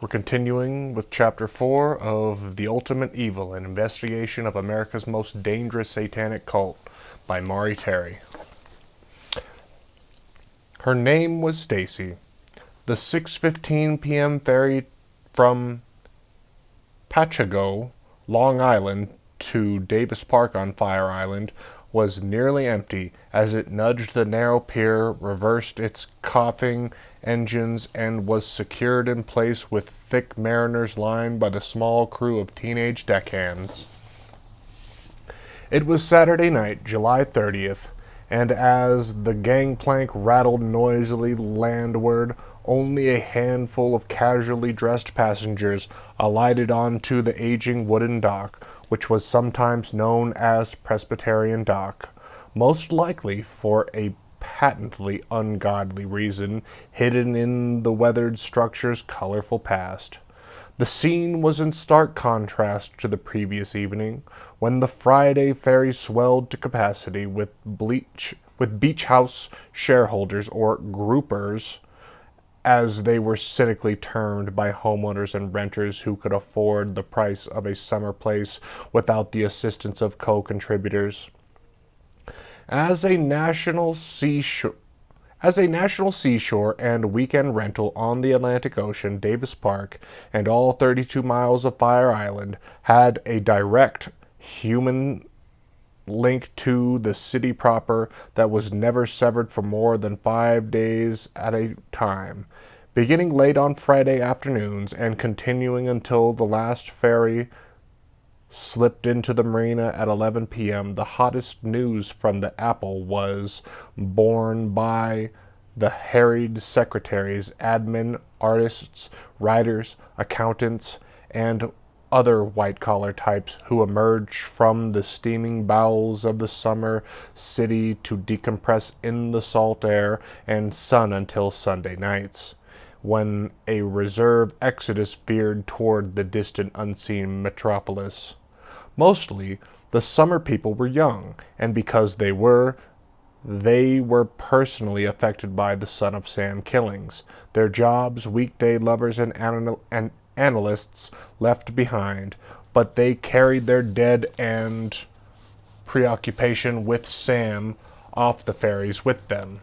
We're continuing with Chapter 4 of The Ultimate Evil, an investigation of America's most dangerous satanic cult by Maury. Her name was Stacy. The 6:15 p.m. ferry from Pachago, Long Island, to Davis Park on Fire Island was nearly empty as it nudged the narrow pier, reversed its coughing engines, and was secured in place with thick mariners lined by the small crew of teenage deckhands. It was Saturday night, July 30th, and as the gangplank rattled noisily landward, only a handful of casually dressed passengers alighted onto the aging wooden dock, which was sometimes known as Presbyterian Dock, most likely for a patently ungodly reason hidden in the weathered structure's colorful past. The scene was in stark contrast to the previous evening, when the Friday ferry swelled to capacity with beach house shareholders, or groupers, as they were cynically termed by homeowners and renters who could afford the price of a summer place without the assistance of co-contributors. As a national seashore and weekend rental on the Atlantic Ocean, Davis Park and all 32 miles of Fire Island had a direct human link to the city proper that was never severed for more than 5 days at a time, beginning late on Friday afternoons and continuing until the last ferry slipped into the marina at 11 p.m. The hottest news from the Apple was borne by the harried secretaries, admin, artists, writers, accountants, and other white-collar types who emerged from the steaming bowels of the summer city to decompress in the salt air and sun until Sunday nights, when a reserve exodus veered toward the distant unseen metropolis. Mostly, the summer people were young, and because they were personally affected by the Son of Sam killings, their jobs, weekday lovers, and analysts left behind, but they carried their dead and preoccupation with Sam off the ferries with them.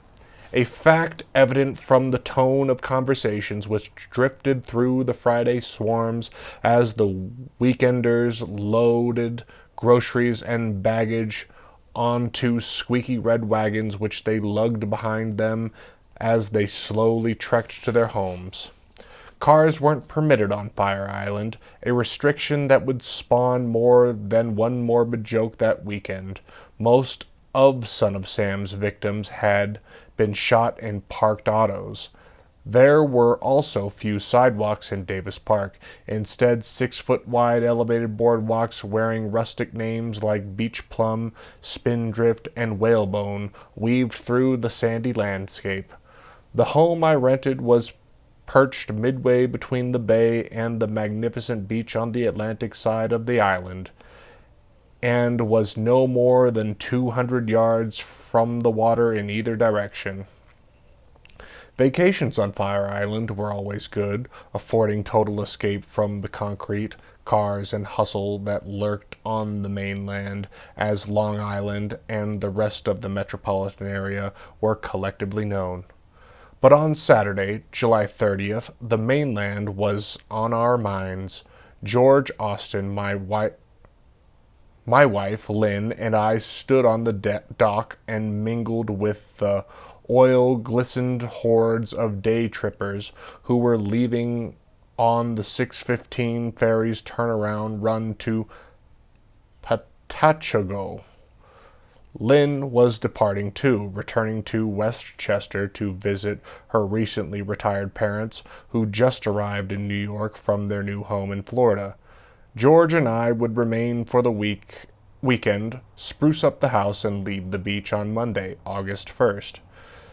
A fact evident from the tone of conversations which drifted through the Friday swarms as the weekenders loaded groceries and baggage onto squeaky red wagons which they lugged behind them as they slowly trekked to their homes. Cars weren't permitted on Fire Island, a restriction that would spawn more than one morbid joke that weekend. Most of Son of Sam's victims had been shot in parked autos. There were also few sidewalks in Davis Park. Instead, 6-foot-wide elevated boardwalks wearing rustic names like Beach Plum, Spindrift, and Whalebone weaved through the sandy landscape. The home I rented was perched midway between the bay and the magnificent beach on the Atlantic side of the island, and was no more than 200 yards from the water in either direction. Vacations on Fire Island were always good, affording total escape from the concrete, cars, and hustle that lurked on the mainland, as Long Island and the rest of the metropolitan area were collectively known. But on Saturday, July 30th, the mainland was on our minds. George Austin, my wife, Lynn, and I stood on the dock and mingled with the oil-glistened hordes of day-trippers who were leaving on the 6:15 ferry's turnaround run to Patachago. Lynn was departing too, returning to Westchester to visit her recently retired parents, who just arrived in New York from their new home in Florida. George and I would remain for the weekend, spruce up the house, and leave the beach on Monday, August 1st.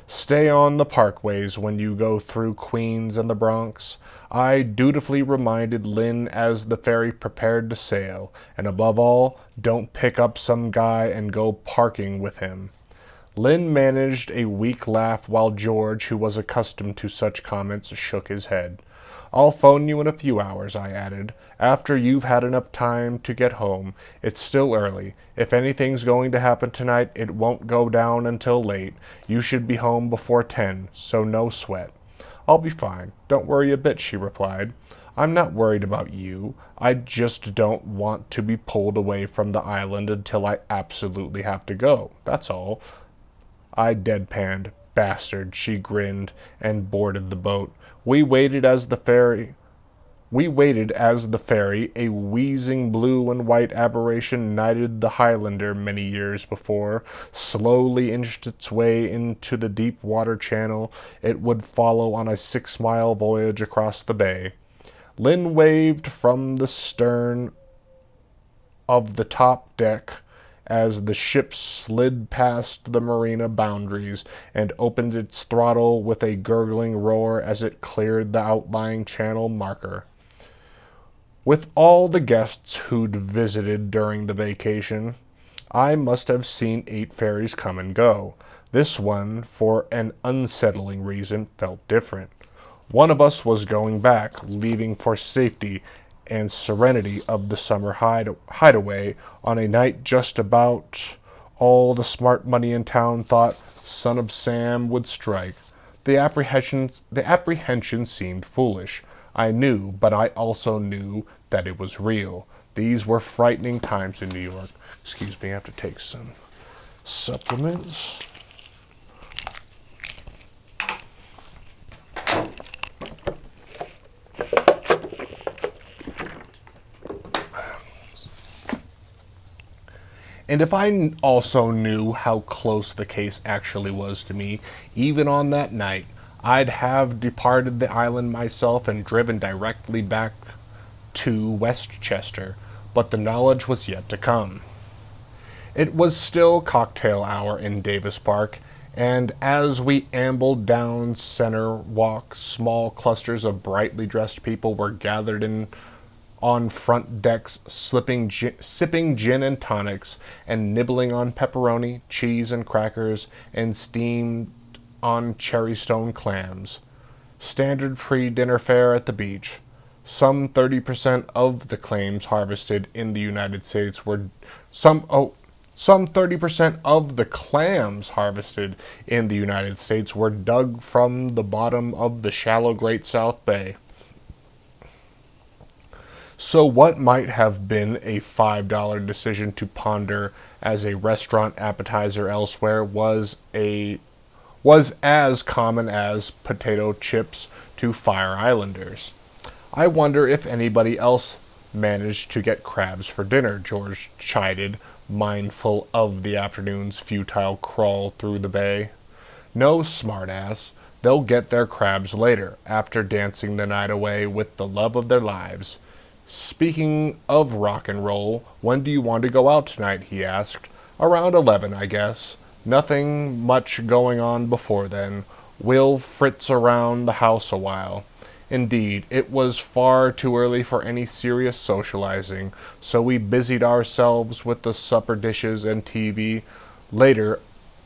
Stay on the parkways when you go through Queens and the Bronx, I dutifully reminded Lynn as the ferry prepared to sail, and above all, don't pick up some guy and go parking with him. Lynn managed a weak laugh while George, who was accustomed to such comments, shook his head. I'll phone you in a few hours, I added, after you've had enough time to get home. It's still early. If anything's going to happen tonight, it won't go down until late. You should be home before 10, so no sweat. I'll be fine. Don't worry a bit, she replied. I'm not worried about you. I just don't want to be pulled away from the island until I absolutely have to go. That's all. I deadpanned. Bastard, she grinned, and boarded the boat. We waited as the ferry, a wheezing blue and white aberration knighted the Highlander many years before, slowly inched its way into the deep water channel it would follow on a 6-mile voyage across the bay. Lynn waved from the stern of the top deck as the ship slid past the marina boundaries and opened its throttle with a gurgling roar as it cleared the outlying channel marker. With all the guests who'd visited during the vacation, I must have seen 8 ferries come and go. This one, for an unsettling reason, felt different. One of us was going back, leaving for safety and serenity of the summer hideaway on a night just about all the smart money in town thought Son of Sam would strike. The apprehension seemed foolish. I knew, but I also knew that it was real. These were frightening times in New York. Excuse me, I have to take some supplements. And if I also knew how close the case actually was to me, even on that night, I'd have departed the island myself and driven directly back to Westchester, but the knowledge was yet to come. It was still cocktail hour in Davis Park, and as we ambled down Center Walk, small clusters of brightly dressed people were gathered in on front decks, sipping gin and tonics, and nibbling on pepperoni, cheese, and crackers, and steamed on cherry-stone clams. Standard pre-dinner fare at the beach. Some 30% of the clams harvested in the United States were some 30% of the clams harvested in the United States were dug from the bottom of the shallow Great South Bay. So what might have been a $5 decision to ponder as a restaurant appetizer elsewhere was as common as potato chips to Fire Islanders. I wonder if anybody else managed to get crabs for dinner, George chided, mindful of the afternoon's futile crawl through the bay. No, smartass. They'll get their crabs later, after dancing the night away with the love of their lives. Speaking of rock and roll, when do you want to go out tonight? He asked. Around 11, I guess. Nothing much going on before then. We'll fritz around the house a while. Indeed, it was far too early for any serious socializing, so we busied ourselves with the supper dishes and TV. Later,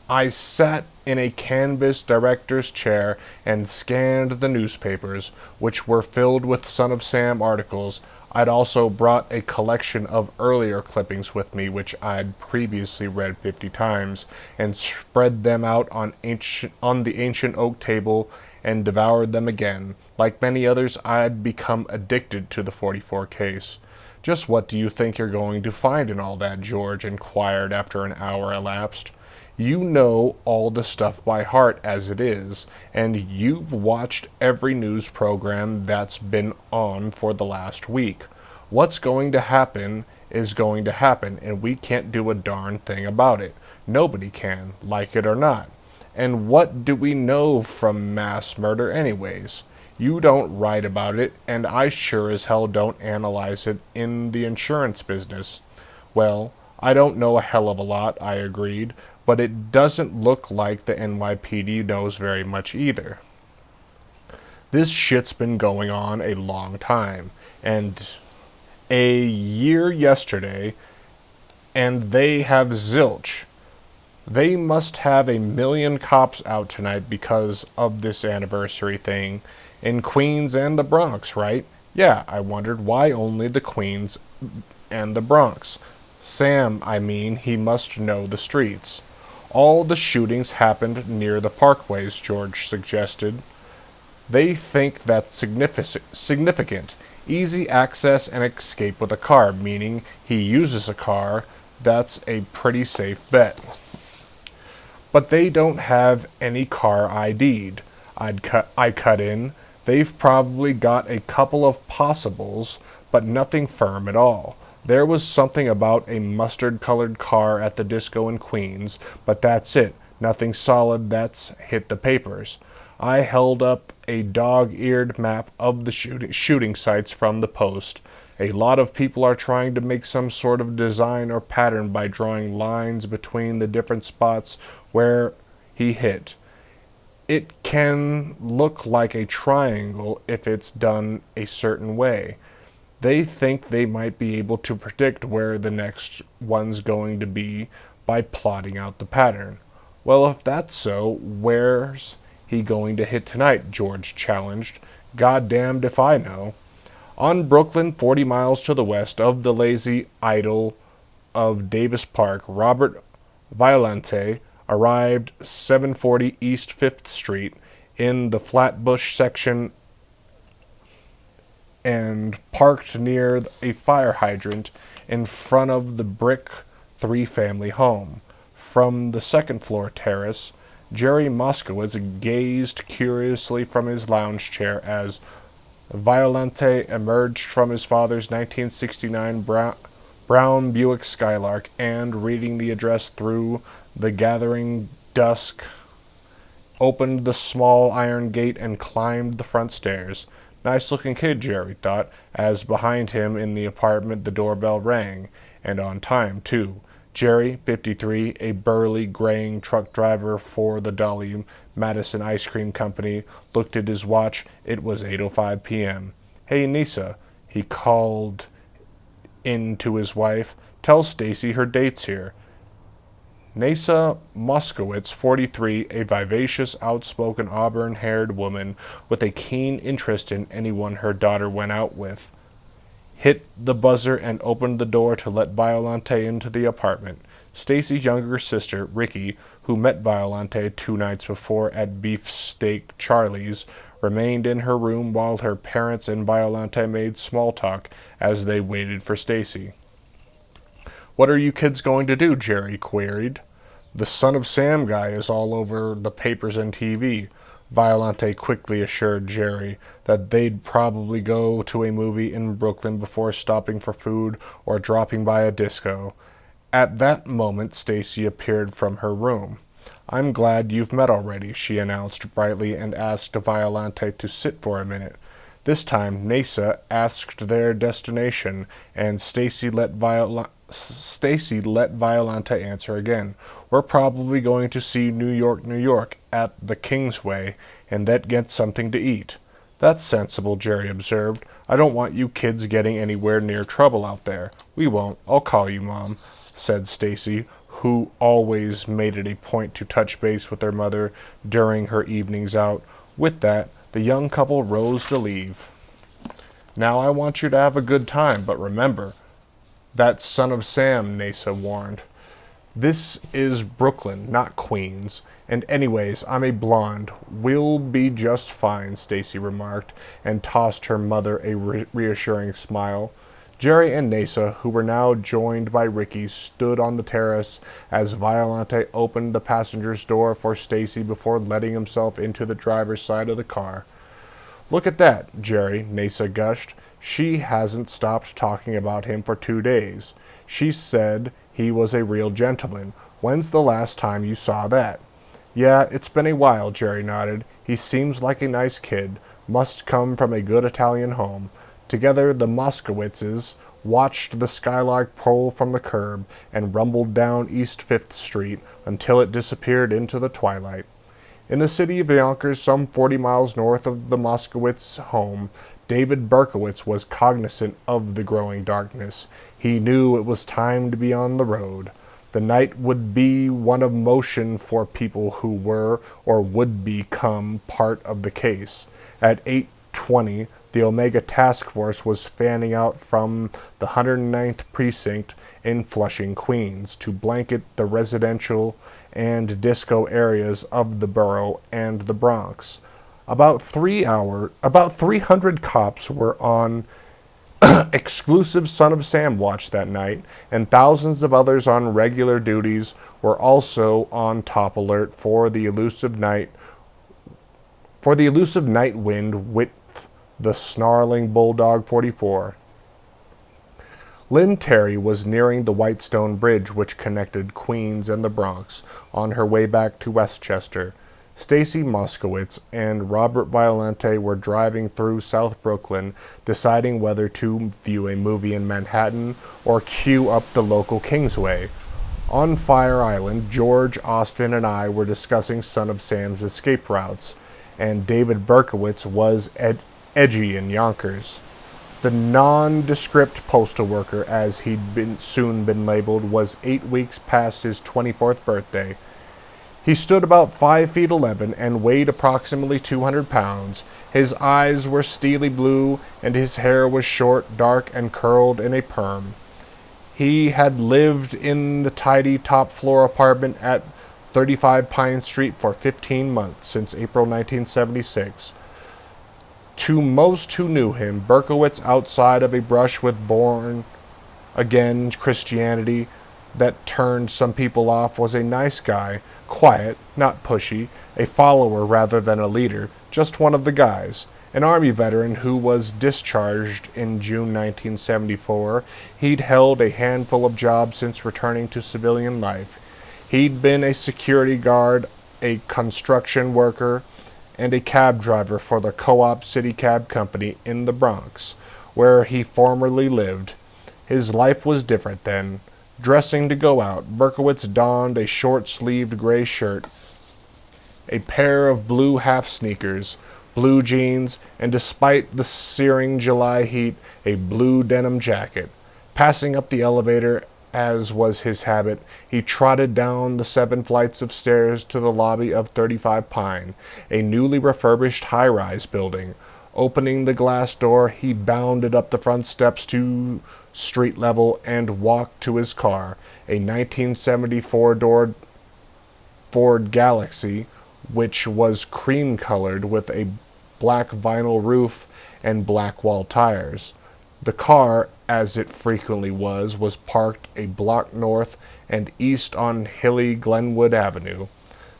I sat in a canvas director's chair and scanned the newspapers, which were filled with Son of Sam articles. I'd also brought a collection of earlier clippings with me, which I'd previously read 50 times, and spread them out on the ancient oak table and devoured them again. Like many others, I'd become addicted to the 44 case. Just what do you think you're going to find in all that? George inquired after an hour elapsed. You know all the stuff by heart as it is, and you've watched every news program that's been on for the last week. What's going to happen is going to happen, and we can't do a darn thing about it. Nobody can, like it or not. And what do we know from mass murder anyways? You don't write about it, and I sure as hell don't analyze it in the insurance business. Well, I don't know a hell of a lot, I agreed, but it doesn't look like the NYPD knows very much either. This shit's been going on a long time, and a year yesterday, and they have zilch. They must have 1 million cops out tonight because of this anniversary thing. In Queens and the Bronx, right? Yeah, I wondered why only the Queens and the Bronx. Sam, I mean, he must know the streets. All the shootings happened near the parkways, George suggested. They think that's significant. Easy access and escape with a car, meaning he uses a car. That's a pretty safe bet. But they don't have any car ID'd. I cut in. They've probably got a couple of possibles, but nothing firm at all. There was something about a mustard-colored car at the disco in Queens, but that's it. Nothing solid that's hit the papers. I held up a dog-eared map of the shooting sites from the Post. A lot of people are trying to make some sort of design or pattern by drawing lines between the different spots where he hit. It can look like a triangle if it's done a certain way. They think they might be able to predict where the next one's going to be by plotting out the pattern. Well, if that's so, where's he going to hit tonight? George challenged. Goddamned if I know. On Brooklyn, 40 miles to the west of the lazy idol of Davis Park, Robert Violante arrived 740 East 5th Street in the Flatbush section and parked near a fire hydrant in front of the brick three-family home. From the second-floor terrace, Jerry Moskowitz gazed curiously from his lounge chair as Violante emerged from his father's 1969 brown Buick Skylark and, reading the address through the gathering dusk, opened the small iron gate and climbed the front stairs. Nice-looking kid, Jerry thought, as behind him in the apartment the doorbell rang, and on time, too. Jerry, 53, a burly, graying truck driver for the Dolly Madison Ice Cream Company, looked at his watch. It was 8:05 p.m. Hey, Nisa, he called in to his wife. Tell Stacy her date's here. Nasa Moskowitz, 43, a vivacious, outspoken, auburn-haired woman with a keen interest in anyone her daughter went out with, hit the buzzer and opened the door to let Violante into the apartment. Stacy's younger sister, Ricky, who met Violante 2 nights before at Beefsteak Charlie's, remained in her room while her parents and Violante made small talk as they waited for Stacy. What are you kids going to do? Jerry queried. The Son of Sam guy is all over the papers and TV. Violante quickly assured Jerry that they'd probably go to a movie in Brooklyn before stopping for food or dropping by a disco. At that moment, Stacy appeared from her room. I'm glad you've met already, she announced brightly and asked Violante to sit for a minute. This time, Nasa asked their destination, and Stacy let Violante answer again. We're probably going to see New York, at the Kingsway, and then get something to eat. That's sensible, Jerry observed. I don't want you kids getting anywhere near trouble out there. We won't. I'll call you, Mom, said Stacy, who always made it a point to touch base with their mother during her evenings out. With that, the young couple rose to leave. Now I want you to have a good time, but remember, that Son of Sam, Nasa warned. This is Brooklyn, not Queens. And anyways, I'm a blonde. We'll be just fine, Stacy remarked, and tossed her mother a reassuring smile. Jerry and Nasa, who were now joined by Ricky, stood on the terrace as Violante opened the passenger's door for Stacy before letting himself into the driver's side of the car. Look at that, Jerry, Nasa gushed. She hasn't stopped talking about him for 2 days. She said he was a real gentleman. When's the last time you saw that? Yeah, it's been a while, Jerry nodded. He seems like a nice kid. Must come from a good Italian home. Together, the Moskowitzes watched the Skylark pull from the curb and rumbled down East 5th Street until it disappeared into the twilight. In the city of Yonkers, some 40 miles north of the Moskowitz home, David Berkowitz was cognizant of the growing darkness. He knew it was time to be on the road. The night would be one of motion for people who were or would become part of the case. At 8 8:20, the Omega Task Force was fanning out from the 109th Precinct in Flushing, Queens, to blanket the residential and disco areas of the borough and the Bronx. About 300 cops were on exclusive Son of Sam watch that night, and thousands of others on regular duties were also on top alert for the elusive night wind with the snarling Bulldog 44. Lynn Terry was nearing the Whitestone Bridge which connected Queens and the Bronx on her way back to Westchester. Stacy Moskowitz and Robert Violante were driving through South Brooklyn, deciding whether to view a movie in Manhattan or queue up the local Kingsway. On Fire Island, George, Austin, and I were discussing Son of Sam's escape routes, and David Berkowitz was edgy in Yonkers. The nondescript postal worker, as he'd soon been labeled, was 8 weeks past his 24th birthday. He stood about 5 feet 11 and weighed approximately 200 pounds. His eyes were steely blue, and his hair was short, dark, and curled in a perm. He had lived in the tidy top-floor apartment at 35 Pine Street for 15 months, since April 1976. To most who knew him, Berkowitz, outside of a brush with born-again Christianity that turned some people off, was a nice guy, quiet, not pushy, a follower rather than a leader, just one of the guys. An Army veteran who was discharged in June 1974, he'd held a handful of jobs since returning to civilian life. He'd been a security guard, a construction worker, and a cab driver for the Co-op City Cab Company in the Bronx, where he formerly lived. His life was different then. Dressing to go out, Berkowitz donned a short-sleeved gray shirt, a pair of blue half-sneakers, blue jeans, and despite the searing July heat, a blue denim jacket. Passing up the elevator, as was his habit, he trotted down the 7 flights of stairs to the lobby of 35 Pine, a newly refurbished high-rise building. Opening the glass door, he bounded up the front steps to street level and walked to his car, a 1974 Ford Galaxy, which was cream-colored with a black vinyl roof and black wall tires. The car, as it frequently was parked a block north and east on hilly Glenwood Avenue.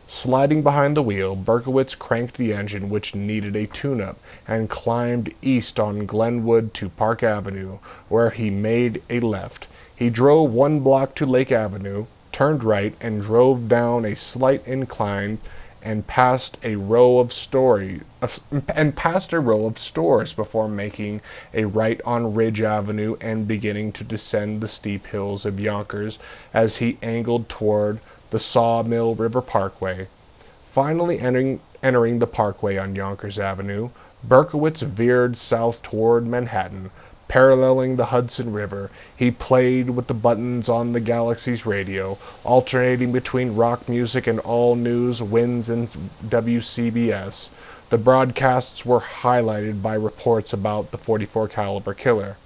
Sliding behind the wheel, Berkowitz cranked the engine, which needed a tune-up, and climbed east on Glenwood to Park Avenue, where he made a left. He drove 1 block to Lake Avenue, turned right, and drove down a slight incline and past a row of stores before making a right on Ridge Avenue and beginning to descend the steep hills of Yonkers as he angled toward the Sawmill River Parkway. Finally entering the parkway on Yonkers Avenue, Berkowitz veered south toward Manhattan. Paralleling the Hudson River, he played with the buttons on the Galaxy's radio, alternating between rock music and all news, Winds, and WCBS. The broadcasts were highlighted by reports about the .44 caliber killer.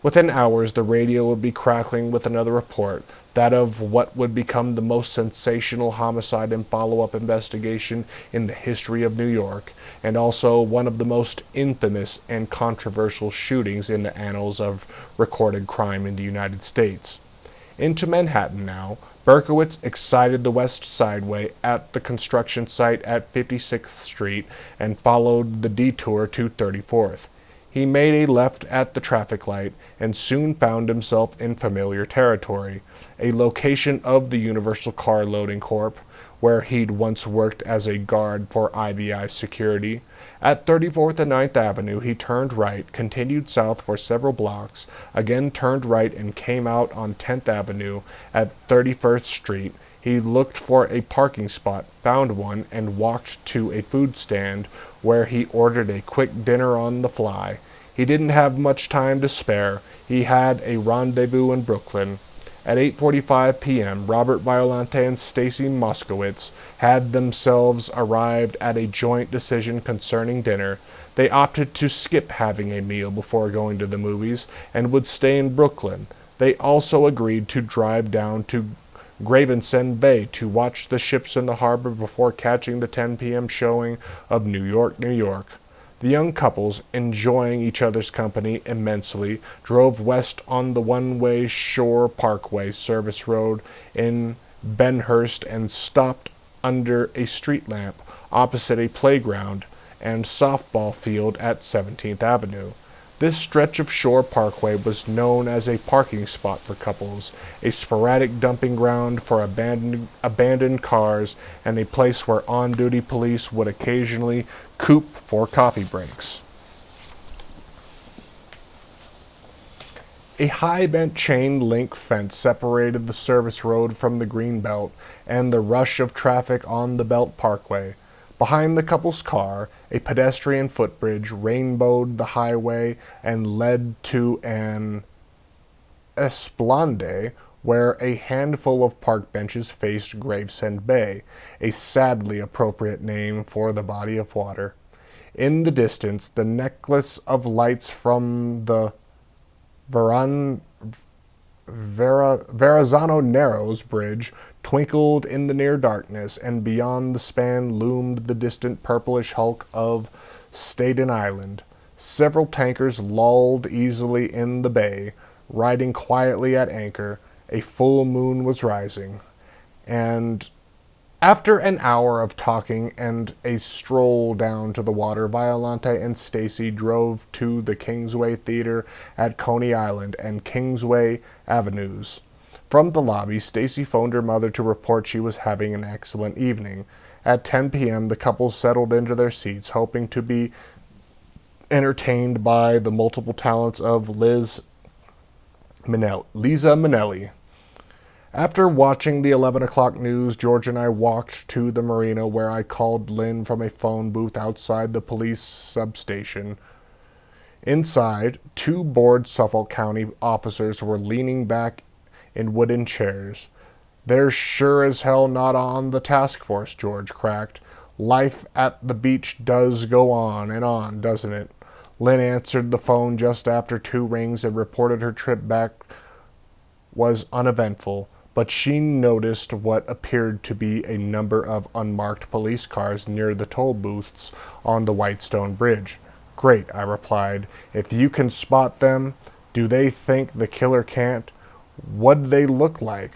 Within hours, the radio would be crackling with another report, that of what would become the most sensational homicide and follow-up investigation in the history of New York, and also one of the most infamous and controversial shootings in the annals of recorded crime in the United States. Into Manhattan now, Berkowitz excited the West Sideway at the construction site at 56th Street and followed the detour to 34th. He made a left at the traffic light and soon found himself in familiar territory, a location of the Universal Car Loading Corp., where he'd once worked as a guard for IBI security. At 34th and 9th Avenue, he turned right, continued south for several blocks, again turned right and came out on 10th Avenue at 31st Street. He looked for a parking spot, found one, and walked to a food stand where he ordered a quick dinner on the fly. He didn't have much time to spare. He had a rendezvous in Brooklyn. At 8:45 p.m., Robert Violante and Stacy Moskowitz had themselves arrived at a joint decision concerning dinner. They opted to skip having a meal before going to the movies and would stay in Brooklyn. They also agreed to drive down to Gravesend Bay to watch the ships in the harbor before catching the 10 p.m. showing of New York, New York. The young couples, enjoying each other's company immensely, drove west on the one-way Shore Parkway service road in Benhurst and stopped under a street lamp opposite a playground and softball field at 17th Avenue. This stretch of Shore Parkway was known as a parking spot for couples, a sporadic dumping ground for abandoned cars, and a place where on-duty police would occasionally coop for coffee breaks. A high-bent chain-link fence separated the service road from the Greenbelt and the rush of traffic on the Belt Parkway. Behind the couple's car, a pedestrian footbridge rainbowed the highway and led to an esplanade where a handful of park benches faced Gravesend Bay, a sadly appropriate name for the body of water. In the distance, the necklace of lights from the Verrazano Narrows Bridge twinkled in the near darkness, and beyond the span loomed the distant purplish hulk of Staten Island. Several tankers lolled easily in the bay, riding quietly at anchor. A full moon was rising, and after an hour of talking and a stroll down to the water, Violante and Stacy drove to the Kingsway Theater at Coney Island and Kingsway Avenues. From the lobby, Stacy phoned her mother to report she was having an excellent evening. At 10 p.m., the couple settled into their seats, hoping to be entertained by the multiple talents of Liza Minnelli. After watching the 11 o'clock news, George and I walked to the marina where I called Lynn from a phone booth outside the police substation. Inside, two bored Suffolk County officers were leaning back in wooden chairs. "They're sure as hell not on the task force," George cracked. "Life at the beach does go on, doesn't it?" Lynn answered the phone just after 2 rings and reported her trip back was uneventful, but she noticed what appeared to be a number of unmarked police cars near the toll booths on the Whitestone Bridge. "Great," I replied. "If you can spot them, do they think the killer can't? What'd they look like?"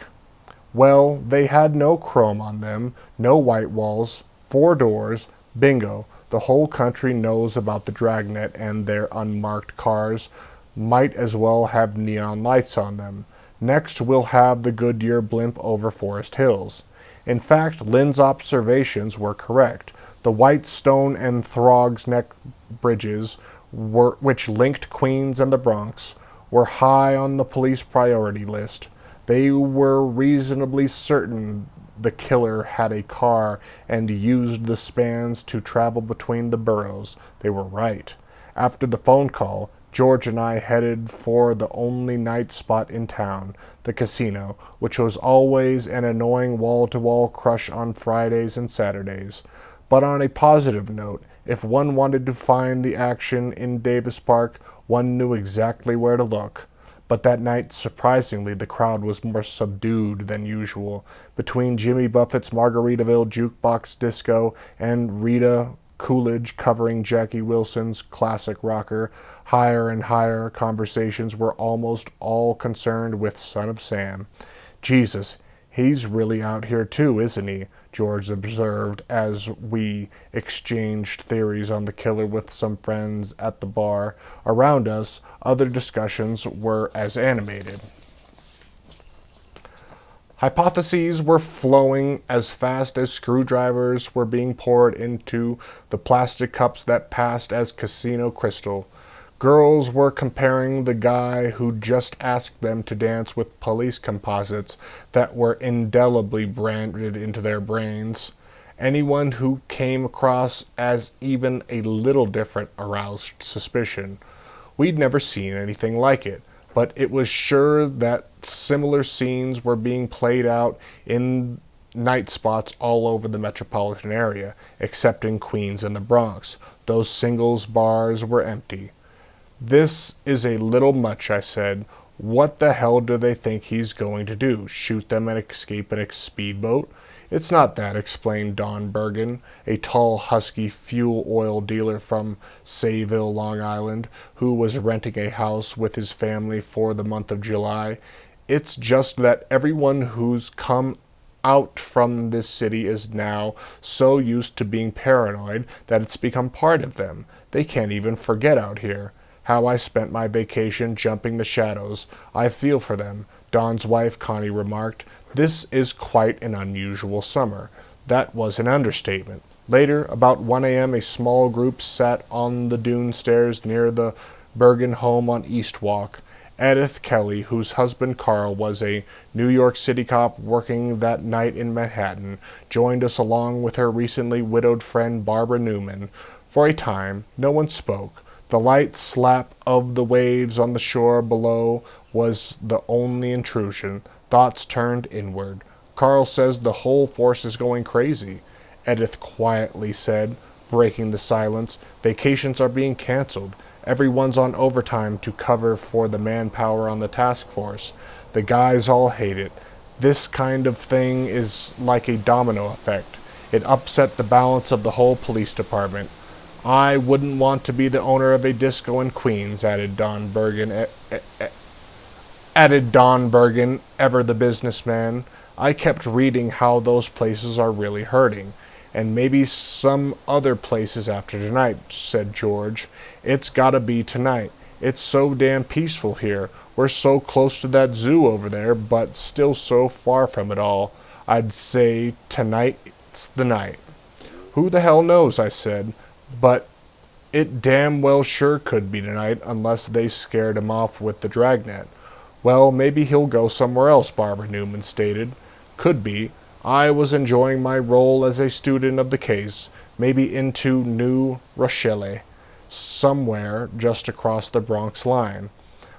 "Well, they had no chrome on them, no white walls, 4 doors, bingo. The whole country knows about the Dragnet and their unmarked cars. Might as well have neon lights on them. Next, we'll have the Goodyear blimp over Forest Hills." In fact, Lynn's observations were correct. The Whitestone and Throgs Neck bridges, which linked Queens and the Bronx, were high on the police priority list. They were reasonably certain the killer had a car and used the spans to travel between the boroughs. They were right. After the phone call, George and I headed for the only night spot in town, the casino, which was always an annoying wall-to-wall crush on Fridays and Saturdays. But on a positive note, if one wanted to find the action in Davis Park, one knew exactly where to look. But that night, surprisingly, the crowd was more subdued than usual. Between Jimmy Buffett's Margaritaville jukebox disco and Rita Coolidge covering Jackie Wilson's classic rocker, higher and higher conversations were almost all concerned with Son of Sam. "Jesus, he's really out here too, isn't he?" George observed as we exchanged theories on the killer with some friends at the bar. Around us, other discussions were as animated. Hypotheses were flowing as fast as screwdrivers were being poured into the plastic cups that passed as casino crystal. Girls were comparing the guy who just asked them to dance with police composites that were indelibly branded into their brains. Anyone who came across as even a little different aroused suspicion. We'd never seen anything like it, but it was sure that similar scenes were being played out in night spots all over the metropolitan area, except in Queens and the Bronx. Those singles bars were empty. This is a little much, I said. What the hell do they think he's going to do? Shoot them and escape in a speedboat? It's not that, explained Don Bergen, a tall, husky fuel oil dealer from Sayville, Long Island, who was renting a house with his family for the month of July. It's just that everyone who's come out from this city is now so used to being paranoid that it's become part of them. They can't even forget out here. How I spent my vacation jumping the shadows. I feel for them. Don's wife, Connie, remarked, "This is quite an unusual summer." That was an understatement. Later, about 1 a.m., a small group sat on the dune stairs near the Bergen home on East Walk. Edith Kelly, whose husband Carl was a New York City cop working that night in Manhattan, joined us along with her recently widowed friend Barbara Newman. For a time, no one spoke. The light slap of the waves on the shore below was the only intrusion. Thoughts turned inward. "Carl says the whole force is going crazy," Edith quietly said, breaking the silence. "Vacations are being canceled. Everyone's on overtime to cover for the manpower on the task force. The guys all hate it. This kind of thing is like a domino effect. It upset the balance of the whole police department. I wouldn't want to be the owner of a disco in Queens," added Don Bergen, ever the businessman. "I kept reading how those places are really hurting. And maybe some other places after tonight," said George. "It's gotta be tonight. It's so damn peaceful here. We're so close to that zoo over there, but still so far from it all. I'd say tonight's the night." "Who the hell knows," I said. "But it damn well sure could be tonight, unless they scared him off with the dragnet." "Well, maybe he'll go somewhere else," Barbara Newman stated. "Could be. I was enjoying my role as a student of the case. Maybe into New Rochelle, somewhere just across the Bronx line.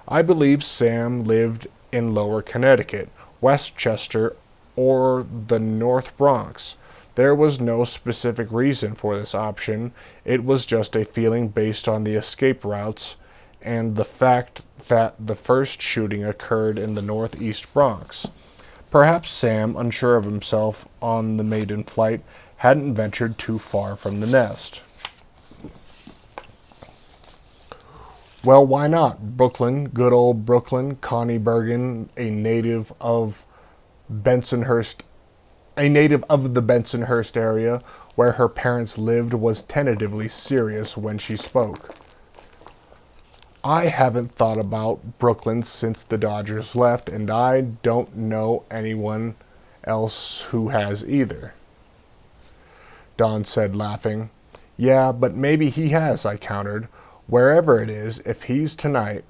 I believe Sam lived in Lower Connecticut, Westchester, or the North Bronx. There was no specific reason for this option. It was just a feeling based on the escape routes and the fact that the first shooting occurred in the northeast Bronx. Perhaps Sam, unsure of himself on the maiden flight, hadn't ventured too far from the nest. Well, why not? Brooklyn, good old Brooklyn. Connie Bergen, a native of the Bensonhurst area where her parents lived, was tentatively serious when she spoke. "I haven't thought about Brooklyn since the Dodgers left, and I don't know anyone else who has either," Don said, laughing. "Yeah, but maybe he has," I countered. "Wherever it is, if it's tonight,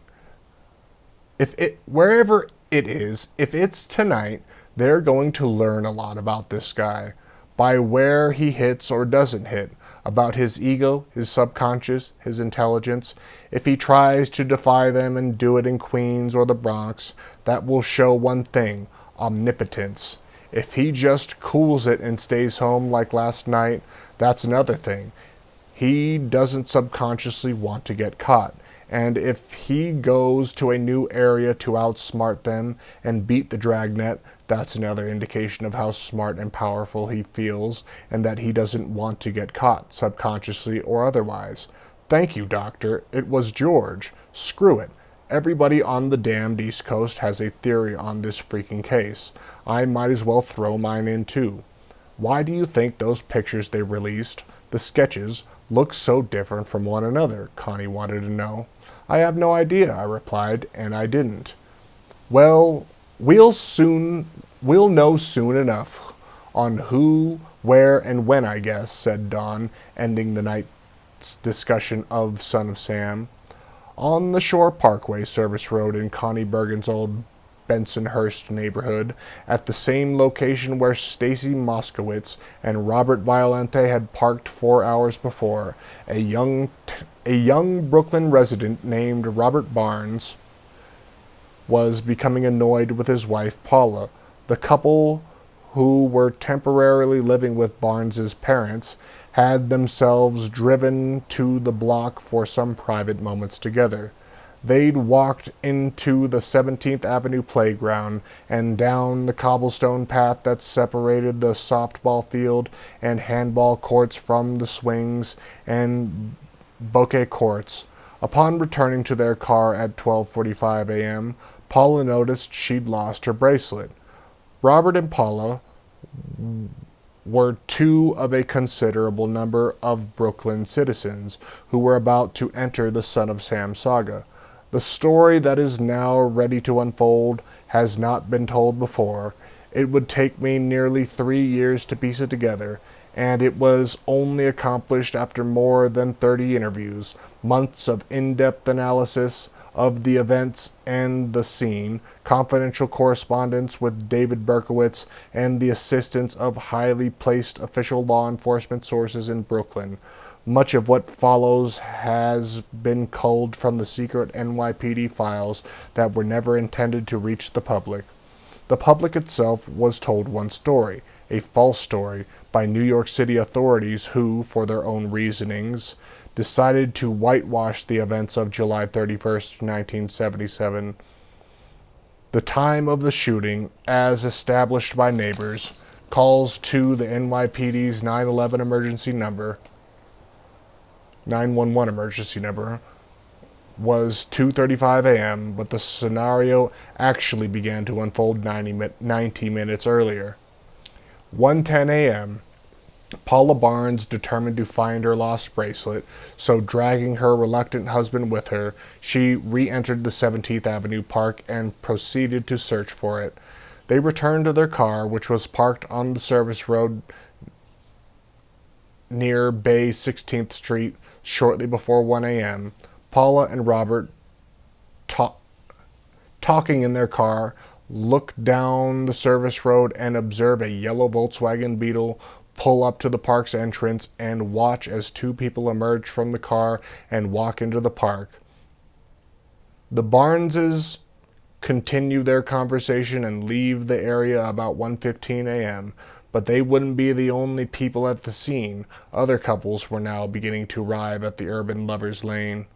they're going to learn a lot about this guy. By where he hits or doesn't hit, about his ego, his subconscious, his intelligence. If he tries to defy them and do it in Queens or the Bronx, that will show one thing, omnipotence. If he just cools it and stays home like last night, that's another thing. He doesn't subconsciously want to get caught. And if he goes to a new area to outsmart them and beat the dragnet, that's another indication of how smart and powerful he feels and that he doesn't want to get caught, subconsciously or otherwise. Thank you, Doctor. It was George. Screw it. Everybody on the damned East Coast has a theory on this freaking case. I might as well throw mine in too. Why do you think those pictures they released, the sketches, look so different from one another? Connie wanted to know. I have no idea, I replied, and I didn't. Well, we'll know soon enough on who, where, and when, I guess, said Don, ending the night's discussion of Son of Sam. On the Shore Parkway service road in Connie Bergen's old Bensonhurst neighborhood, at the same location where Stacy Moskowitz and Robert Violente had parked 4 hours before, a young Brooklyn resident named Robert Barnes was becoming annoyed with his wife Paula. The couple who were temporarily living with Barnes's parents, had themselves driven to the block for some private moments together. They'd walked into the 17th Avenue playground and down the cobblestone path that separated the softball field and handball courts from the swings and bouquet courts. Upon returning to their car at 12:45 a.m., Paula noticed she'd lost her bracelet. Robert and Paula were two of a considerable number of Brooklyn citizens who were about to enter the Son of Sam saga. The story that is now ready to unfold has not been told before. It would take me nearly 3 years to piece it together, and it was only accomplished after more than 30 interviews, months of in-depth analysis of the events and the scene, confidential correspondence with David Berkowitz, and the assistance of highly placed official law enforcement sources in Brooklyn. Much of what follows has been culled from the secret NYPD files that were never intended to reach the public. The public itself was told one story, a false story, by New York City authorities who, for their own reasonings, decided to whitewash the events of July 31st, 1977. The time of the shooting, as established by neighbors, calls to the NYPD's 911 emergency number, 911 emergency number, was 2:35 a.m., but the scenario actually began to unfold 90 minutes earlier. 1:10 a.m., Paula Barnes determined to find her lost bracelet, so dragging her reluctant husband with her, she re-entered the 17th Avenue Park and proceeded to search for it. They returned to their car, which was parked on the service road near Bay 16th Street shortly before 1 a.m. Paula and Robert, talking in their car, look down the service road and observe a yellow Volkswagen Beetle pull up to the park's entrance and watch as two people emerge from the car and walk into the park. The Barneses continue their conversation and leave the area about 1:15 a.m., but they wouldn't be the only people at the scene. Other couples were now beginning to arrive at the urban lovers lane.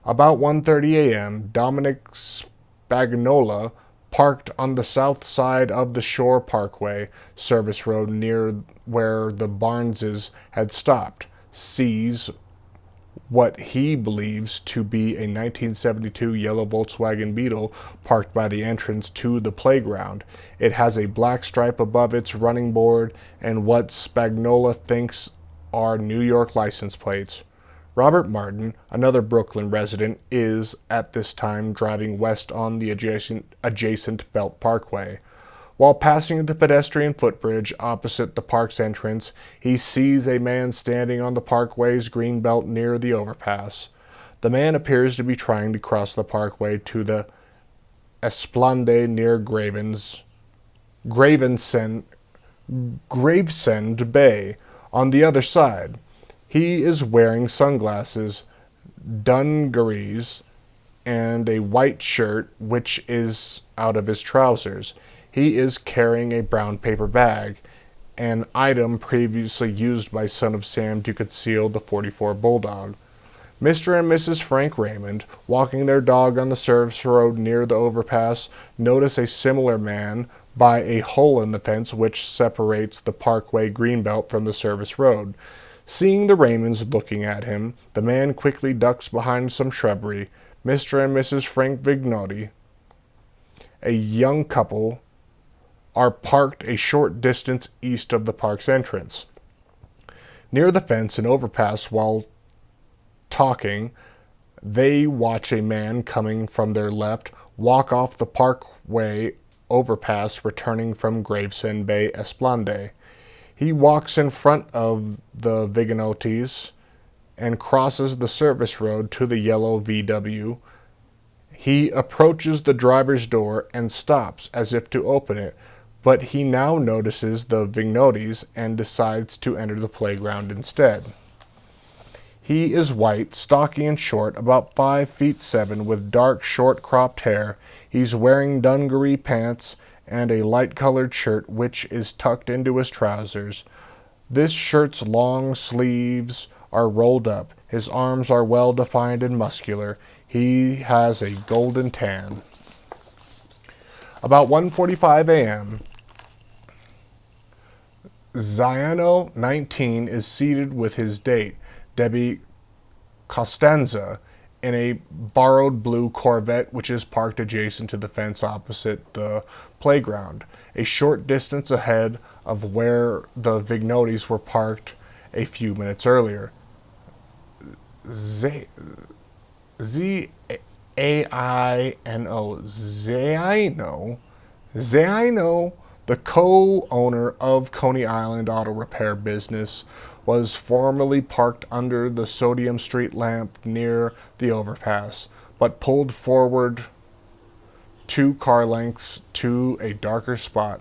About 1:30 a.m., Dominic Spagnola parked on the south side of the Shore Parkway service road near where the Barneses had stopped, sees what he believes to be a 1972 yellow Volkswagen Beetle parked by the entrance to the playground. It has a black stripe above its running board and what Spagnola thinks are New York license plates. Robert Martin, another Brooklyn resident, is at this time driving west on the adjacent Belt Parkway. While passing the pedestrian footbridge opposite the park's entrance, he sees a man standing on the parkway's green belt near the overpass. The man appears to be trying to cross the parkway to the Esplanade near Gravesend Bay on the other side. He is wearing sunglasses, dungarees, and a white shirt which is out of his trousers. He is carrying a brown paper bag, an item previously used by Son of Sam to conceal the .44 Bulldog. Mr. and Mrs. Frank Raymond, walking their dog on the service road near the overpass, notice a similar man by a hole in the fence which separates the Parkway Greenbelt from the service road. Seeing the Raymonds looking at him, the man quickly ducks behind some shrubbery. Mr. and Mrs. Frank Vignotti, a young couple, are parked a short distance east of the park's entrance. Near the fence and overpass, while talking, they watch a man coming from their left walk off the Parkway overpass returning from Gravesend Bay Esplanade. He walks in front of the Vignottis and crosses the service road to the yellow VW. He approaches the driver's door and stops as if to open it, but he now notices the Vignottis and decides to enter the playground instead. He is white, stocky and short, about 5'7", with dark, short-cropped hair. He's wearing dungaree pants and a light-colored shirt which is tucked into his trousers. This shirt's long sleeves are rolled up. His arms are well defined and muscular. He has a golden tan. About 1:45 a.m., Ziano, 19, is seated with his date, Debbie Costanza, in a borrowed blue Corvette which is parked adjacent to the fence opposite the playground, a short distance ahead of where the Vignotis were parked a few minutes earlier. Z-A-I-N-O, Zaino, the co-owner of Coney Island Auto Repair Business, was formerly parked under the sodium street lamp near the overpass, but pulled forward 2 car lengths to a darker spot.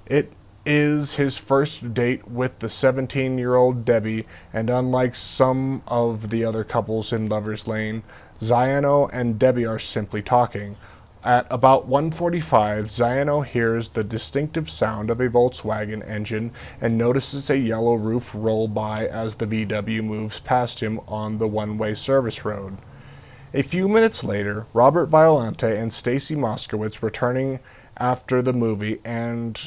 It is his first date with the 17-year-old Debbie, and unlike some of the other couples in Lover's Lane, Ziano and Debbie are simply talking. At about 1:45, Ziano hears the distinctive sound of a Volkswagen engine and notices a yellow roof roll by as the VW moves past him on the one-way service road. A few minutes later, Robert Violante and Stacy Moskowitz, returning after the movie and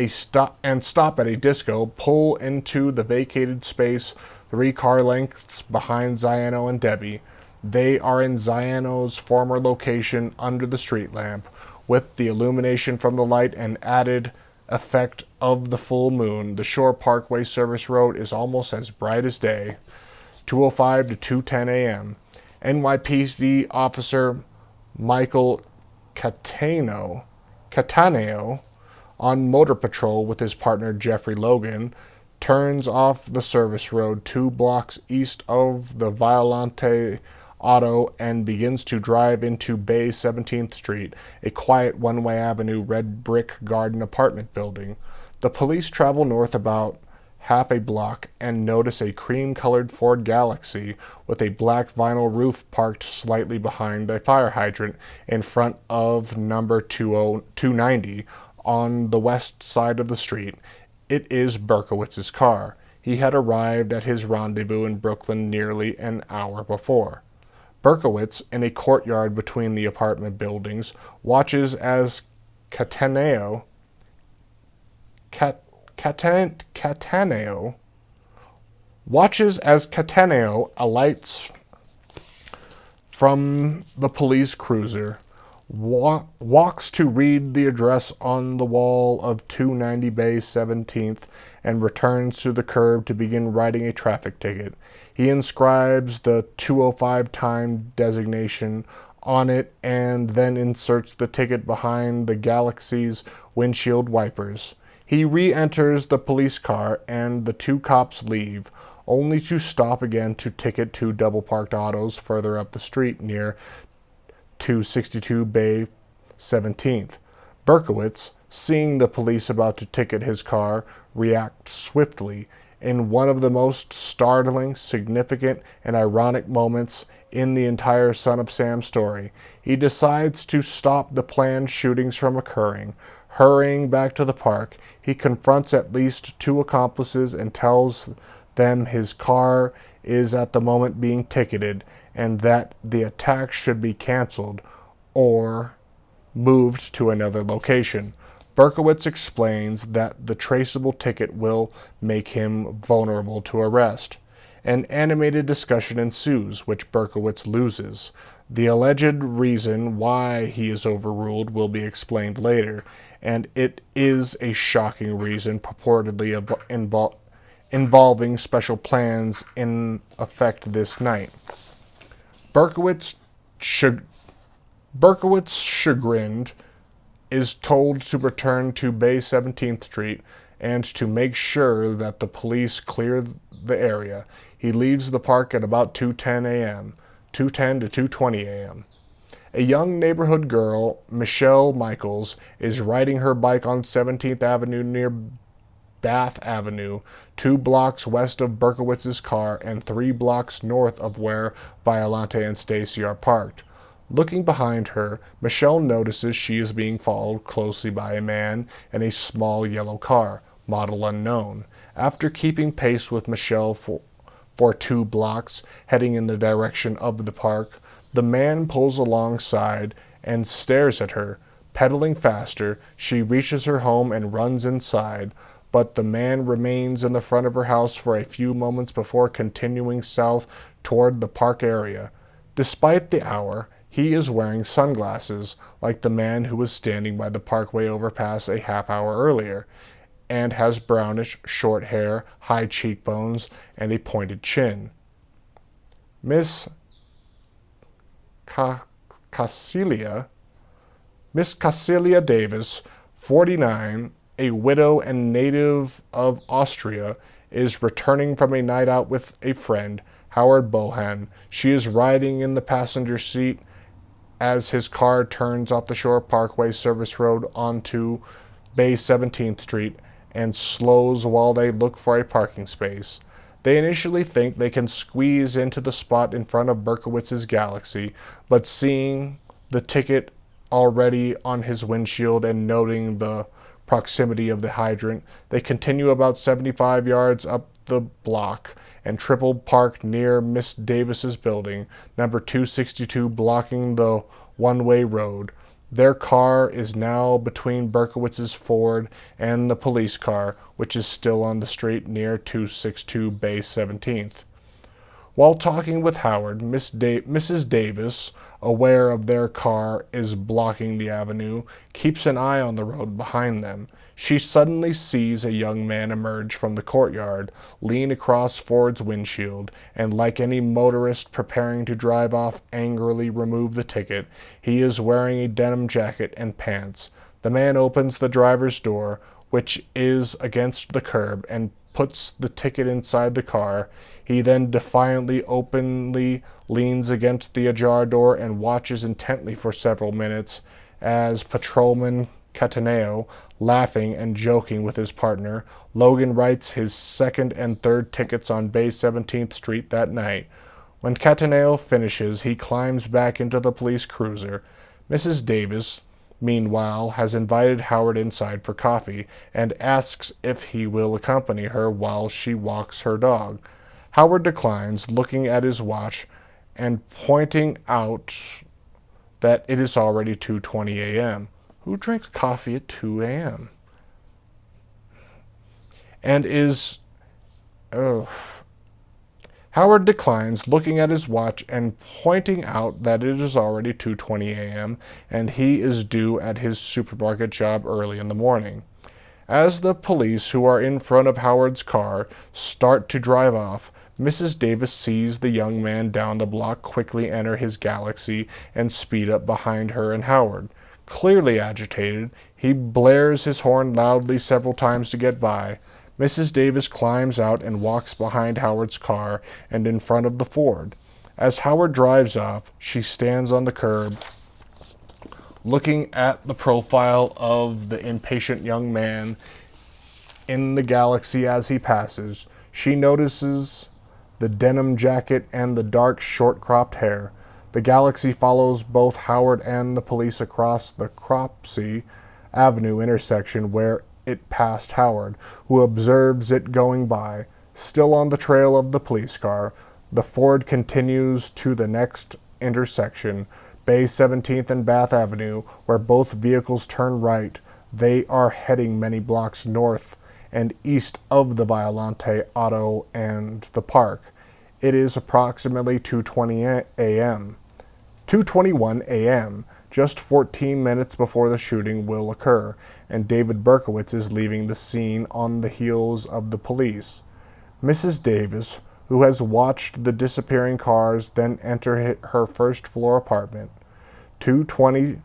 stop at a disco, pull into the vacated space 3 car lengths behind Ziano and Debbie. They are in Ziano's former location under the street lamp, with the illumination from the light and added effect of the full moon. The Shore Parkway service road is almost as bright as day. 2:05 to 2:10 a.m. NYPD officer Michael Cataneo, on motor patrol with his partner Jeffrey Logan, turns off the service road 2 blocks east of the Violante Auto and begins to drive into Bay 17th Street, a quiet one-way avenue red brick garden apartment building. The police travel north about half a block and notice a cream-colored Ford Galaxy with a black vinyl roof parked slightly behind a fire hydrant in front of number 290 on the west side of the street. It is Berkowitz's car. He had arrived at his rendezvous in Brooklyn nearly an hour before. Berkowitz, in a courtyard between the apartment buildings, watches as Cataneo alights from the police cruiser, walks to read the address on the wall of 290 Bay 17th, and returns to the curb to begin writing a traffic ticket. He inscribes the 2:05 time designation on it and then inserts the ticket behind the Galaxy's windshield wipers. He re-enters the police car and the 2 cops leave, only to stop again to ticket 2 double-parked autos further up the street near 262 Bay 17th. Berkowitz, seeing the police about to ticket his car, reacts swiftly in one of the most startling, significant, and ironic moments in the entire Son of Sam story. He decides to stop the planned shootings from occurring. Hurrying back to the park, he confronts at least 2 accomplices and tells them his car is at the moment being ticketed and that the attack should be canceled or moved to another location. Berkowitz explains that the traceable ticket will make him vulnerable to arrest. An animated discussion ensues, which Berkowitz loses. The alleged reason why he is overruled will be explained later, and it is a shocking reason, purportedly involving special plans in effect this night. Berkowitz, chagrined, is told to return to Bay 17th Street and to make sure that the police clear the area. He leaves the park at about 2:10 a.m., 2:10 to 2:20 a.m. A young neighborhood girl, Michelle Michaels, is riding her bike on 17th Avenue near Bath Avenue, 2 blocks west of Berkowitz's car and 3 blocks north of where Violante and Stacy are parked. Looking behind her, Michelle notices she is being followed closely by a man in a small yellow car, model unknown. After keeping pace with Michelle for 2 blocks, heading in the direction of the park, the man pulls alongside and stares at her. Pedaling faster, she reaches her home and runs inside, but the man remains in the front of her house for a few moments before continuing south toward the park area. Despite the hour, he is wearing sunglasses, like the man who was standing by the parkway overpass a half hour earlier, and has brownish, short hair, high cheekbones, and a pointed chin. Miss Casilia Miss Casilia Davis, 49, a widow and native of Austria, is returning from a night out with a friend, Howard Bohan. She is riding in the passenger seat as his car turns off the Shore Parkway service road onto Bay 17th Street and slows while they look for a parking space. They initially think they can squeeze into the spot in front of Berkowitz's Galaxy, but seeing the ticket already on his windshield and noting the proximity of the hydrant, they continue about 75 yards up the block and triple park near Miss Davis's building, number 262, blocking the one-way road. Their car is now between Berkowitz's Ford and the police car, which is still on the street near 262 Bay 17th. While talking with Howard, Mrs. Davis, aware of their car is blocking the avenue, keeps an eye on the road behind them. She suddenly sees a young man emerge from the courtyard, lean across Ford's windshield, and like any motorist preparing to drive off, angrily remove the ticket. He is wearing a denim jacket and pants. The man opens the driver's door, which is against the curb, and puts the ticket inside the car. He then defiantly openly leans against the ajar door and watches intently for several minutes as Patrolman Cataneo, laughing and joking with his partner, Logan writes his second and third tickets on Bay 17th Street that night. When Cataneo finishes, he climbs back into the police cruiser. Mrs. Davis, meanwhile, has invited Howard inside for coffee and asks if he will accompany her while she walks her dog. Howard declines, looking at his watch and pointing out that it is already 2:20 a.m. Who drinks coffee at 2 a.m.? And is... Oh. Howard declines, looking at his watch and pointing out that it is already 2:20 a.m. and he is due at his supermarket job early in the morning. As the police, who are in front of Howard's car, start to drive off, Mrs. Davis sees the young man down the block quickly enter his Galaxy and speed up behind her and Howard. Clearly agitated, he blares his horn loudly several times to get by. Mrs. Davis climbs out and walks behind Howard's car and in front of the Ford. As Howard drives off, she stands on the curb, looking at the profile of the impatient young man in the Galaxy as he passes. She notices the denim jacket and the dark, short-cropped hair. The Galaxy follows both Howard and the police across the Cropsey Avenue intersection where it passed Howard, who observes it going by. Still on the trail of the police car, the Ford continues to the next intersection, Bay 17th and Bath Avenue, where both vehicles turn right. They are heading many blocks north and east of the Violante Auto and the park. It is approximately 2:21 a.m., just 14 minutes before the shooting will occur, and David Berkowitz is leaving the scene on the heels of the police. Mrs. Davis, who has watched the disappearing cars, then enter her first-floor apartment, 2:20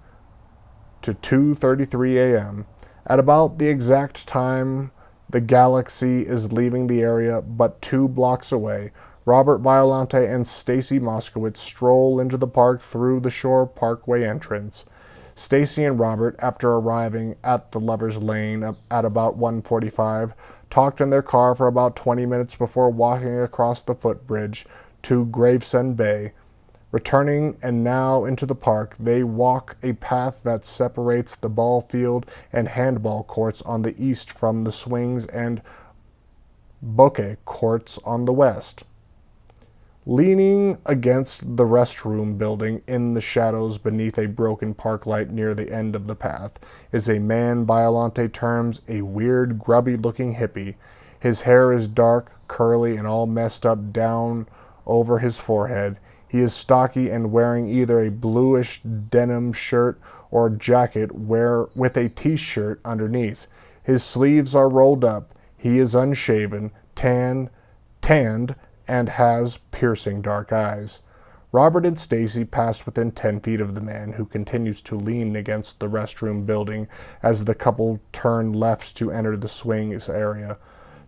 to 2:33 a.m. At about the exact time the Galaxy is leaving the area, but 2 blocks away, Robert Violante and Stacy Moskowitz stroll into the park through the Shore Parkway entrance. Stacy and Robert, after arriving at the Lover's Lane at about 1:45, talked in their car for about 20 minutes before walking across the footbridge to Gravesend Bay. Returning and now into the park, they walk a path that separates the ball field and handball courts on the east from the swings and bocce courts on the west. Leaning against the restroom building in the shadows beneath a broken park light near the end of the path is a man Violante terms a weird, grubby-looking hippie. His hair is dark, curly, and all messed up down over his forehead. He is stocky and wearing either a bluish denim shirt or jacket with a t-shirt underneath. His sleeves are rolled up. He is unshaven, tanned, and has piercing dark eyes. Robert and Stacy pass within 10 feet of the man, who continues to lean against the restroom building as the couple turn left to enter the swings area.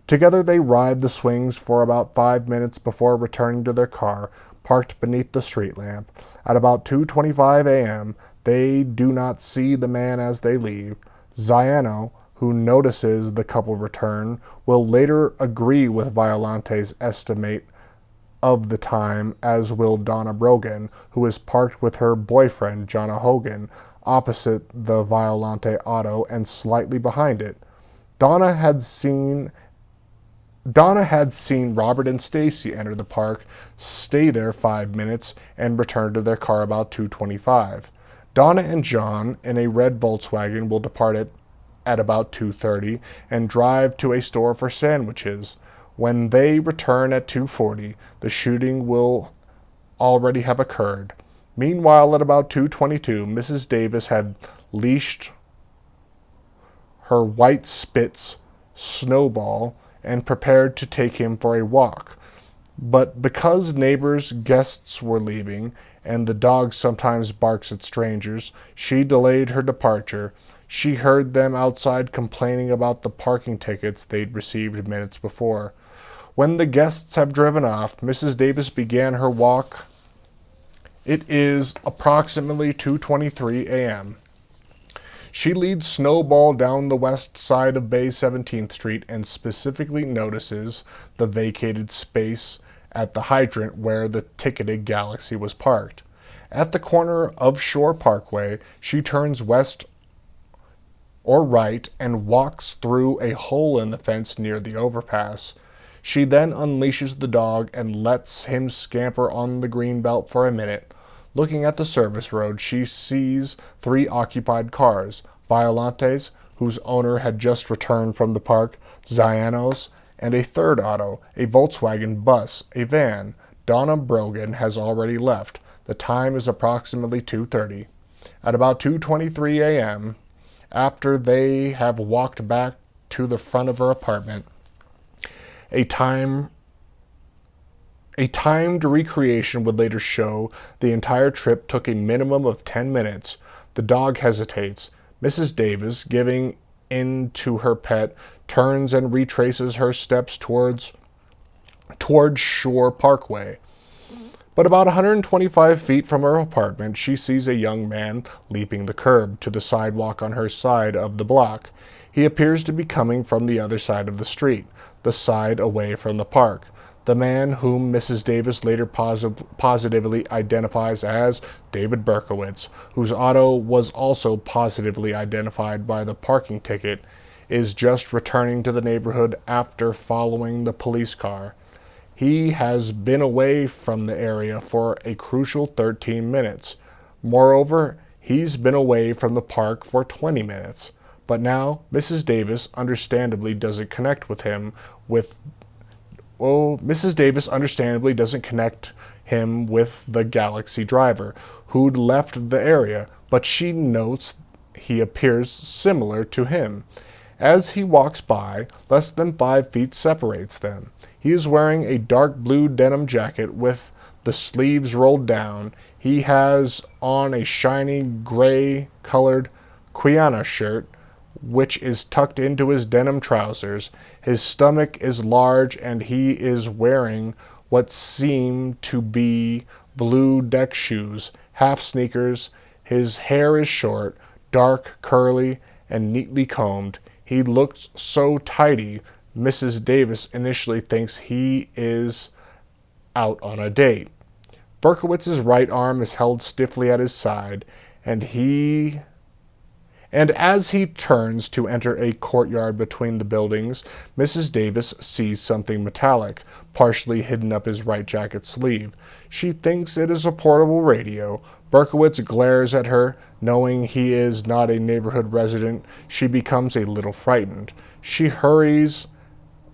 Together they ride the swings for about 5 minutes before returning to their car, parked beneath the street lamp. At about 2:25 a.m., they do not see the man as they leave. Ziano, who notices the couple return, will later agree with Violante's estimate of the time, as will Donna Brogan, who is parked with her boyfriend, Jonna Hogan, opposite the Violante auto and slightly behind it. Donna had seen Robert and Stacy enter the park, stay there 5 minutes, and return to their car about 2:25. Donna and John, in a red Volkswagen, will depart at about 2:30 and drive to a store for sandwiches. When they return at 2:40, the shooting will already have occurred. Meanwhile, at about 2:22, Mrs. Davis had leashed her white Spitz, Snowball, and prepared to take him for a walk. But because neighbors' guests were leaving, and the dog sometimes barks at strangers, she delayed her departure. She heard them outside complaining about the parking tickets they'd received minutes before. When the guests have driven off, Mrs. Davis began her walk. It is approximately 2:23 a.m. She leads Snowball down the west side of Bay 17th Street and specifically notices the vacated space at the hydrant where the ticketed Galaxy was parked. At the corner of Shore Parkway, she turns west or right and walks through a hole in the fence near the overpass. She then unleashes the dog and lets him scamper on the green belt for a minute. Looking at the service road, she sees 3 occupied cars: Violante's, whose owner had just returned from the park, Ziano's, and a third auto, a Volkswagen bus, a van. Donna Brogan has already left. The time is approximately 2:30. At about 2:23 a.m., after they have walked back to the front of her apartment, a timed recreation would later show the entire trip took a minimum of 10 minutes. The dog hesitates. Mrs. Davis, giving in to her pet, turns and retraces her steps towards Shore Parkway. But about 125 feet from her apartment, she sees a young man leaping the curb to the sidewalk on her side of the block. He appears to be coming from the other side of the street, the side away from the park. The man, whom Mrs. Davis later positively identifies as David Berkowitz, whose auto was also positively identified by the parking ticket, is just returning to the neighborhood after following the police car. He has been away from the area for a crucial 13 minutes. Moreover, he's been away from the park for 20 minutes. But now, Mrs. Davis understandably doesn't connect him with the Galaxy driver, who'd left the area, but she notes he appears similar to him. As he walks by, less than 5 feet separates them. He is wearing a dark blue denim jacket with the sleeves rolled down. He has on a shiny gray-colored Quiana shirt, which is tucked into his denim trousers. His stomach is large, and he is wearing what seem to be blue deck shoes, half sneakers. His hair is short, dark, curly, and neatly combed. He looks so tidy, Mrs. Davis initially thinks he is out on a date. Berkowitz's right arm is held stiffly at his side, and as he turns to enter a courtyard between the buildings, Mrs. Davis sees something metallic, partially hidden up his right jacket sleeve. She thinks it is a portable radio. Berkowitz glares at her. Knowing he is not a neighborhood resident, she becomes a little frightened. She hurries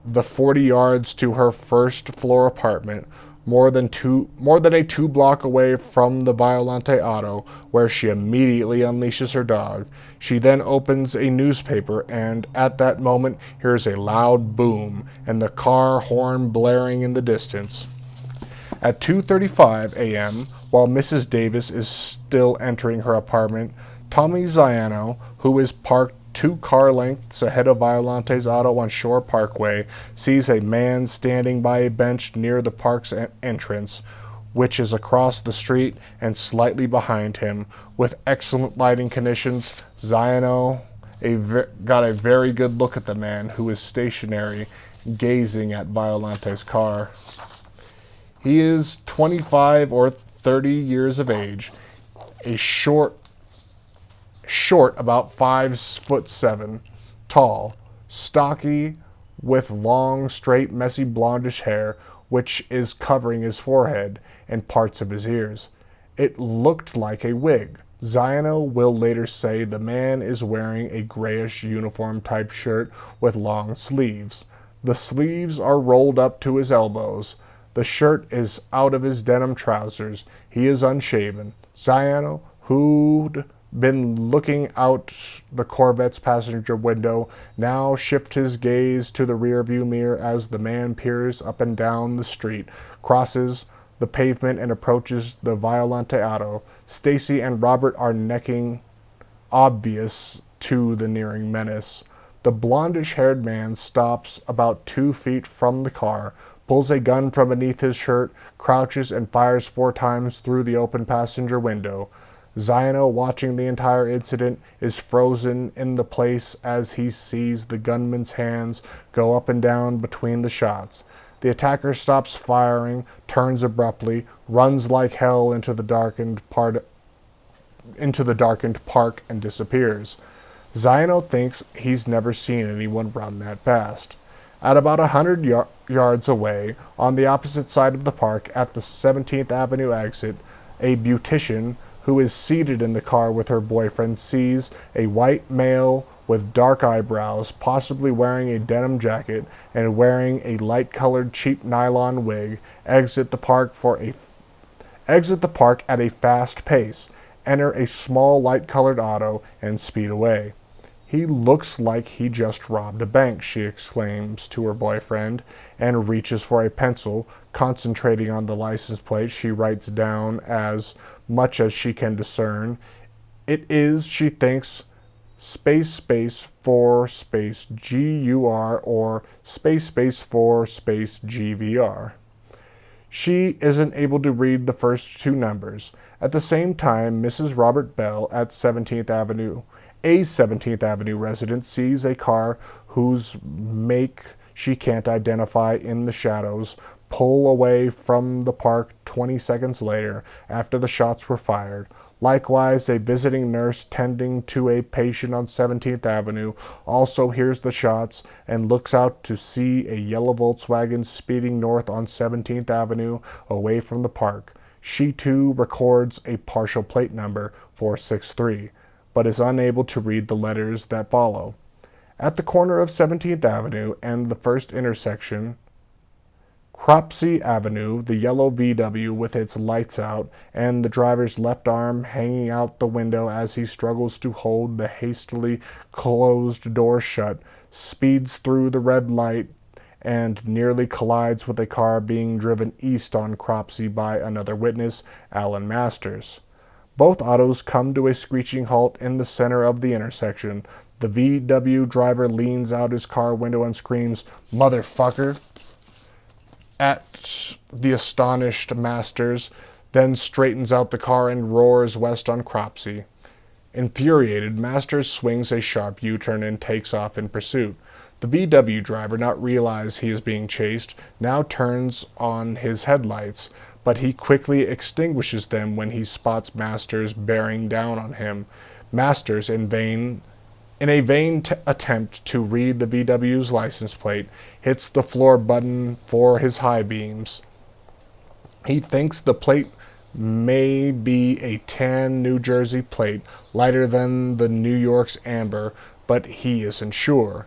the 40 yards to her first floor apartment, more than a 2 block away from the Violante Auto, where she immediately unleashes her dog. She then opens a newspaper and at that moment hears a loud boom and the car horn blaring in the distance. At 2:35 a.m., while Mrs. Davis is still entering her apartment, Tommy Ziano, who is parked 2 car lengths ahead of Violante's auto on Shore Parkway, sees a man standing by a bench near the park's entrance, which is across the street and slightly behind him. With excellent lighting conditions, Ziano got a very good look at the man, who is stationary, gazing at Violante's car. He is 25 or 30 years of age, a short about 5'7", tall, stocky, with long, straight, messy blondish hair, which is covering his forehead and parts of his ears. It looked like a wig. Ziano will later say the man is wearing a grayish uniform-type shirt with long sleeves. The sleeves are rolled up to his elbows. The shirt is out of his denim trousers. He is unshaven. Ziano, who'd been looking out the Corvette's passenger window, now shifts his gaze to the rearview mirror as the man peers up and down the street, crosses the pavement, and approaches the Violante Auto. Stacy and Robert are necking, obvious to the nearing menace. The blondish-haired man stops about 2 feet from the car, pulls a gun from beneath his shirt, crouches, and fires 4 times through the open passenger window. Ziano, watching the entire incident, is frozen in the place as he sees the gunman's hands go up and down between the shots. The attacker stops firing, turns abruptly, runs like hell into the darkened park, and disappears. Ziano thinks he's never seen anyone run that fast. At about 100 yards away, on the opposite side of the park, at the 17th Avenue exit, a beautician who is seated in the car with her boyfriend sees a white male with dark eyebrows, possibly wearing a denim jacket and wearing a light-colored cheap nylon wig, exit the park at a fast pace, enter a small light-colored auto, and speed away. "He looks like he just robbed a bank," she exclaims to her boyfriend, and reaches for a pencil. Concentrating on the license plate, she writes down as much as she can discern. It is, she thinks, space 4 space GUR or space 4 space GVR. She isn't able to read the first 2 numbers. At the same time, Mrs. Robert Bell at 17th Avenue, a 17th Avenue resident, sees a car whose make she can't identify in the shadows pull away from the park 20 seconds later after the shots were fired. Likewise, a visiting nurse tending to a patient on 17th Avenue also hears the shots and looks out to see a yellow Volkswagen speeding north on 17th Avenue away from the park. She too records a partial plate number 463, but is unable to read the letters that follow. At the corner of 17th Avenue and the first intersection, Cropsey Avenue, the yellow VW with its lights out and the driver's left arm hanging out the window as he struggles to hold the hastily closed door shut, speeds through the red light and nearly collides with a car being driven east on Cropsey by another witness, Alan Masters. Both autos come to a screeching halt in the center of the intersection. The VW driver leans out his car window and screams, "Motherfucker!" at the astonished Masters, then straightens out the car and roars west on Cropsey. Infuriated, Masters swings a sharp U-turn and takes off in pursuit. The VW driver, not realize he is being chased, now turns on his headlights, but he quickly extinguishes them when he spots Masters bearing down on him. Masters, in a vain attempt to read the VW's license plate, hits the floor button for his high beams. He thinks the plate may be a tan New Jersey plate, lighter than the New York's amber, but he isn't sure.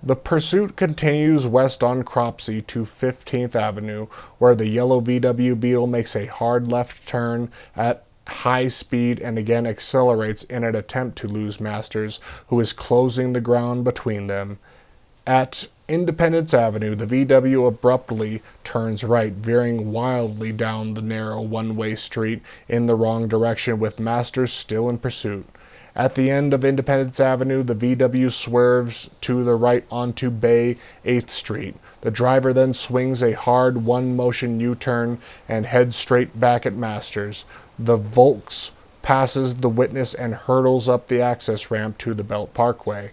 The pursuit continues west on Cropsey to 15th Avenue, where the yellow VW Beetle makes a hard left turn at high speed and again accelerates in an attempt to lose Masters, who is closing the ground between them. At Independence Avenue, the VW abruptly turns right, veering wildly down the narrow one-way street in the wrong direction, with Masters still in pursuit. At the end of Independence Avenue, the VW swerves to the right onto Bay 8th Street. The driver then swings a hard one-motion U-turn and heads straight back at Masters. The Volks passes the witness and hurtles up the access ramp to the Belt Parkway.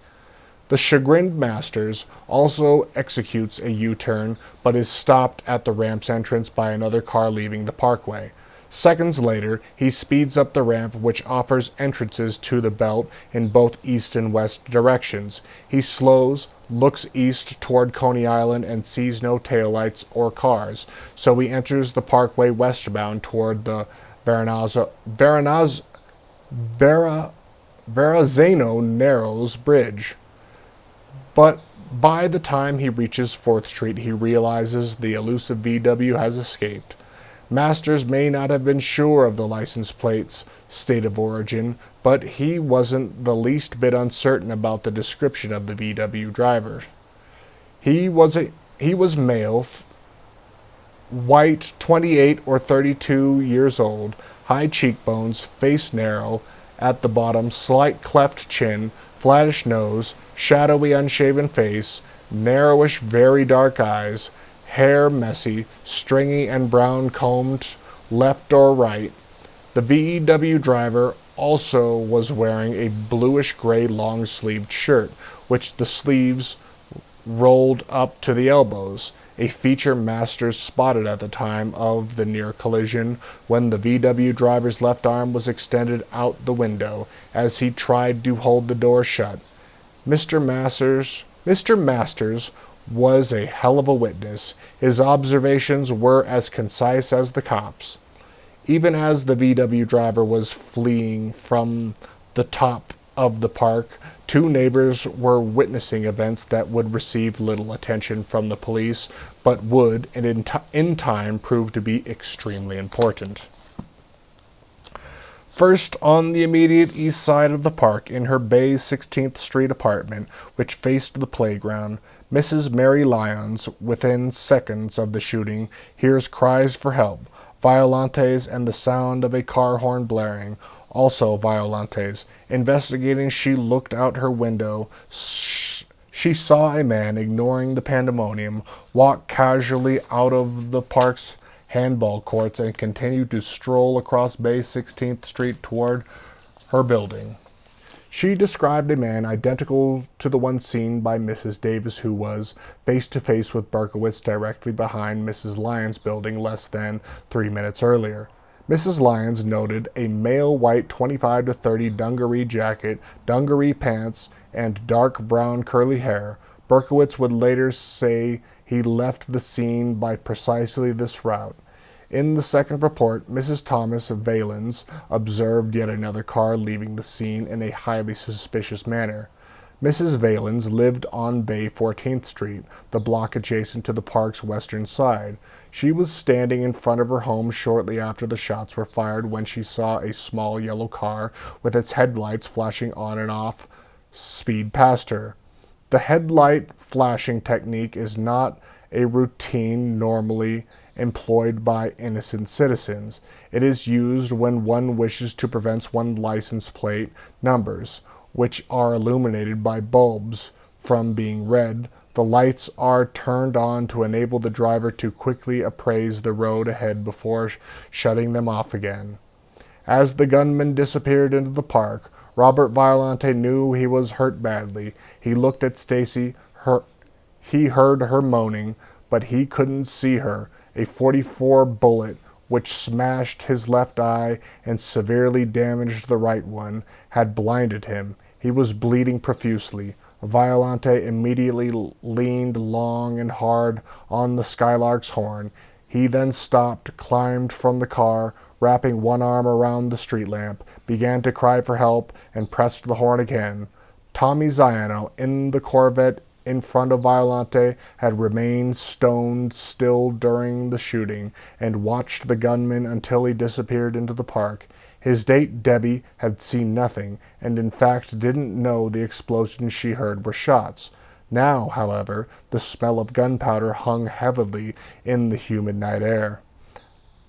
The chagrined Masters also executes a U-turn, but is stopped at the ramp's entrance by another car leaving the parkway. Seconds later, he speeds up the ramp, which offers entrances to the Belt in both east and west directions. He slows, looks east toward Coney Island, and sees no taillights or cars, so he enters the parkway westbound toward the Verrazano Narrows Bridge. But by the time he reaches 4th Street, he realizes the elusive VW has escaped. Masters may not have been sure of the license plate's state of origin, but he wasn't the least bit uncertain about the description of the VW driver. He was male, white, 28 or 32 years old, high cheekbones, face narrow at the bottom, slight cleft chin, flattish nose, shadowy unshaven face, narrowish very dark eyes, hair messy, stringy and brown combed left or right. The VW driver also was wearing a bluish-gray long-sleeved shirt, which the sleeves rolled up to the elbows, a feature Masters spotted at the time of the near collision, when the VW driver's left arm was extended out the window as he tried to hold the door shut. Mr. Masters was a hell of a witness. His observations were as concise as the cops. Even as the VW driver was fleeing from the top of the park, two neighbors were witnessing events that would receive little attention from the police, but would, in time, prove to be extremely important. First, on the immediate east side of the park, in her Bay 16th Street apartment, which faced the playground, Mrs. Mary Lyons, within seconds of the shooting, hears cries for help, violantes, and the sound of a car horn blaring, also violantes. Investigating, she looked out her window. She saw a man, ignoring the pandemonium, walk casually out of the park's handball courts and continue to stroll across Bay 16th Street toward her building. She described a man identical to the one seen by Mrs. Davis, who was face to face with Berkowitz directly behind Mrs. Lyons' building less than 3 minutes earlier. Mrs. Lyons noted a male white 25 to 30 dungaree jacket, dungaree pants, and dark brown curly hair. Berkowitz would later say he left the scene by precisely this route. In the second report, Mrs. Thomas Valens observed yet another car leaving the scene in a highly suspicious manner. Mrs. Valens lived on Bay 14th Street, the block adjacent to the park's western side. She was standing in front of her home shortly after the shots were fired when she saw a small yellow car with its headlights flashing on and off speed past her. The headlight flashing technique is not a routine normally employed by innocent citizens. It is used when one wishes to prevent one's license plate numbers, which are illuminated by bulbs, from being read. The lights are turned on to enable the driver to quickly appraise the road ahead before shutting them off again. As the gunman disappeared into the park, Robert Violante knew he was hurt badly. He looked at Stacy. He heard her moaning, but he couldn't see her. A .44 bullet which smashed his left eye and severely damaged the right one, had blinded him. He was bleeding profusely. Violante immediately leaned long and hard on the Skylark's horn. He then stopped, climbed from the car, wrapping one arm around the street lamp, began to cry for help, and pressed the horn again. Tommy Ziano, in the Corvette in front of Violante, had remained stone still during the shooting, and watched the gunman until he disappeared into the park. His date, Debbie, had seen nothing, and in fact didn't know the explosions she heard were shots. Now, however, the smell of gunpowder hung heavily in the humid night air.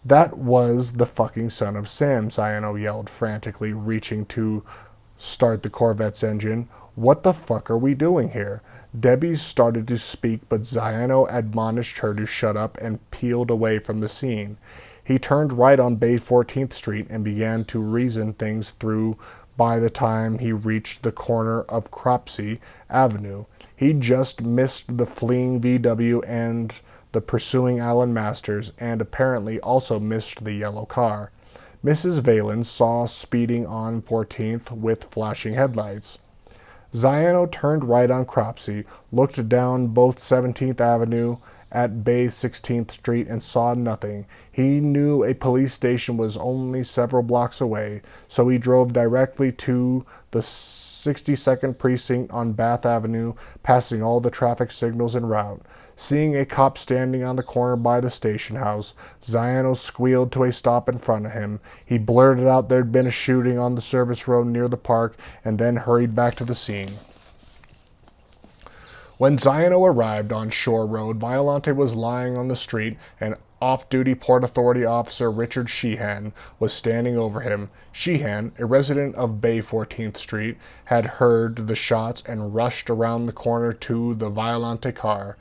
That was the fucking son of Sam, Ziano yelled frantically, reaching to start the Corvette's engine. What the fuck are we doing here? Debbie started to speak, but Ziano admonished her to shut up and peeled away from the scene. He turned right on Bay 14th Street and began to reason things through. By the time he reached the corner of Cropsey Avenue, he just missed the fleeing VW and the pursuing Alan Masters, and apparently also missed the yellow car. Mrs. Valen saw speeding on 14th with flashing headlights. Ziano turned right on Cropsey, looked down both 17th Avenue at Bay 16th Street and saw nothing. He knew a police station was only several blocks away, so he drove directly to the 62nd Precinct on Bath Avenue, passing all the traffic signals en route. Seeing a cop standing on the corner by the station house, Ziano squealed to a stop in front of him. He blurted out there'd been a shooting on the service road near the park, and then hurried back to the scene. When Ziano arrived on Shore Road, Violante was lying on the street, and off-duty Port Authority officer Richard Sheehan was standing over him. Sheehan, a resident of Bay 14th Street, had heard the shots and rushed around the corner to the Violante car.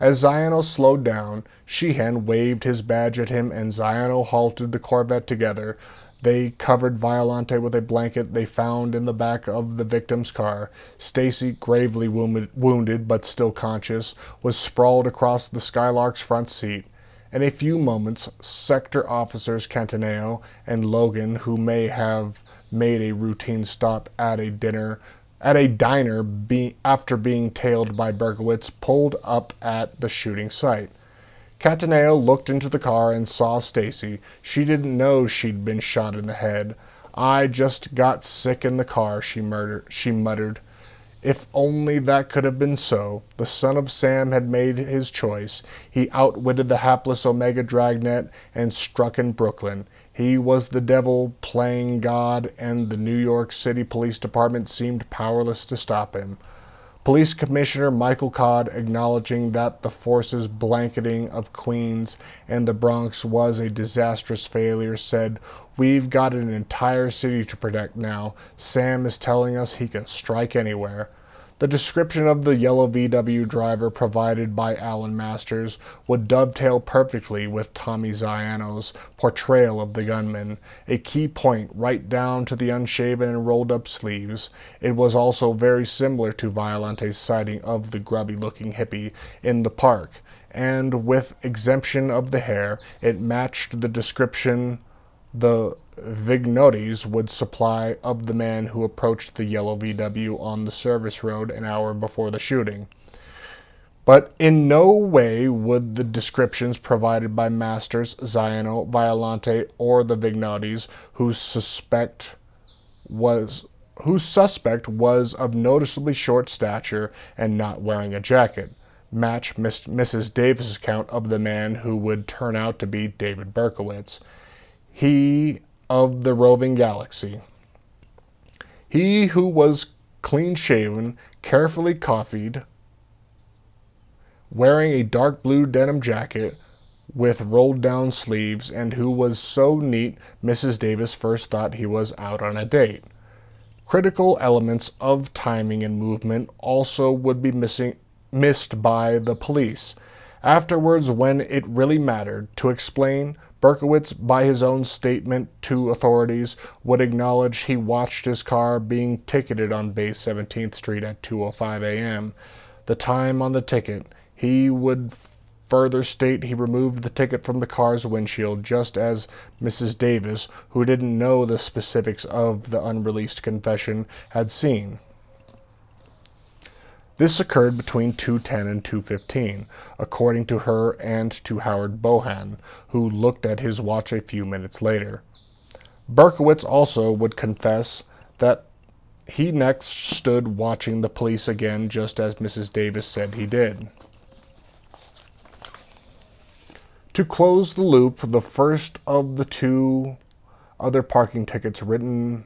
As Ziano slowed down, Sheehan waved his badge at him, and Ziano halted the Corvette together. They covered Violante with a blanket they found in the back of the victim's car. Stacy, gravely wounded but still conscious, was sprawled across the Skylark's front seat. In a few moments, Sector Officers Cantaneo and Logan, who may have made a routine stop at a diner after being tailed by Berkowitz, pulled up at the shooting site. Cataneo looked into the car and saw Stacy. She didn't know she'd been shot in the head. I just got sick in the car, she muttered. If only that could have been so. The son of Sam had made his choice. He outwitted the hapless Omega Dragnet and struck in Brooklyn. He was the devil playing God, and the New York City Police Department seemed powerless to stop him. Police Commissioner Michael Codd, acknowledging that the force's blanketing of Queens and the Bronx was a disastrous failure, said, "We've got an entire city to protect now. Sam is telling us he can strike anywhere." The description of the yellow VW driver provided by Alan Masters would dovetail perfectly with Tommy Ziano's portrayal of the gunman, a key point right down to the unshaven and rolled-up sleeves. It was also very similar to Violante's sighting of the grubby-looking hippie in the park, and with exemption of the hair, it matched the description the Vignotis would supply of the man who approached the yellow VW on the service road an hour before the shooting. But in no way would the descriptions provided by Masters, Ziano, Violante, or the Vignotis, whose suspect was of noticeably short stature and not wearing a jacket, match Mrs. Davis' account of the man who would turn out to be David Berkowitz. He of the roving galaxy. He who was clean-shaven, carefully coiffured, wearing a dark blue denim jacket with rolled-down sleeves, and who was so neat Mrs. Davis first thought he was out on a date. Critical elements of timing and movement also would be missed by the police. Afterwards, when it really mattered to explain, Berkowitz, by his own statement to authorities, would acknowledge he watched his car being ticketed on Bay 17th Street at 2:05 a.m. The time on the ticket. He would further state he removed the ticket from the car's windshield just as Mrs. Davis, who didn't know the specifics of the unreleased confession, had seen. This occurred between 2:10 and 2:15, according to her and to Howard Bohan, who looked at his watch a few minutes later. Berkowitz also would confess that he next stood watching the police again just as Mrs. Davis said he did. To close the loop, the first of the two other parking tickets written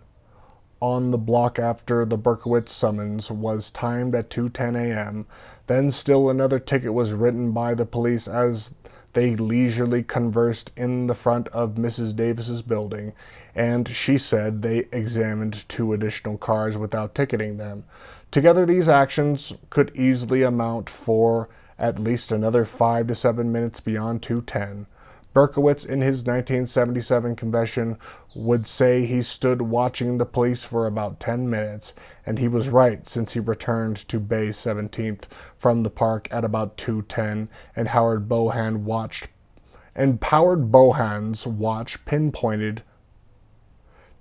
on the block after the Berkowitz summons was timed at 2:10 a.m. Then still another ticket was written by the police as they leisurely conversed in the front of Mrs. Davis's building, and she said they examined two additional cars without ticketing them. Together, these actions could easily amount for at least another 5 to 7 minutes beyond 2:10. Berkowitz, in his 1977 confession, would say he stood watching the police for about 10 minutes, and he was right since he returned to Bay 17th from the park at about 2:10, and Howard Bohan's watch pinpointed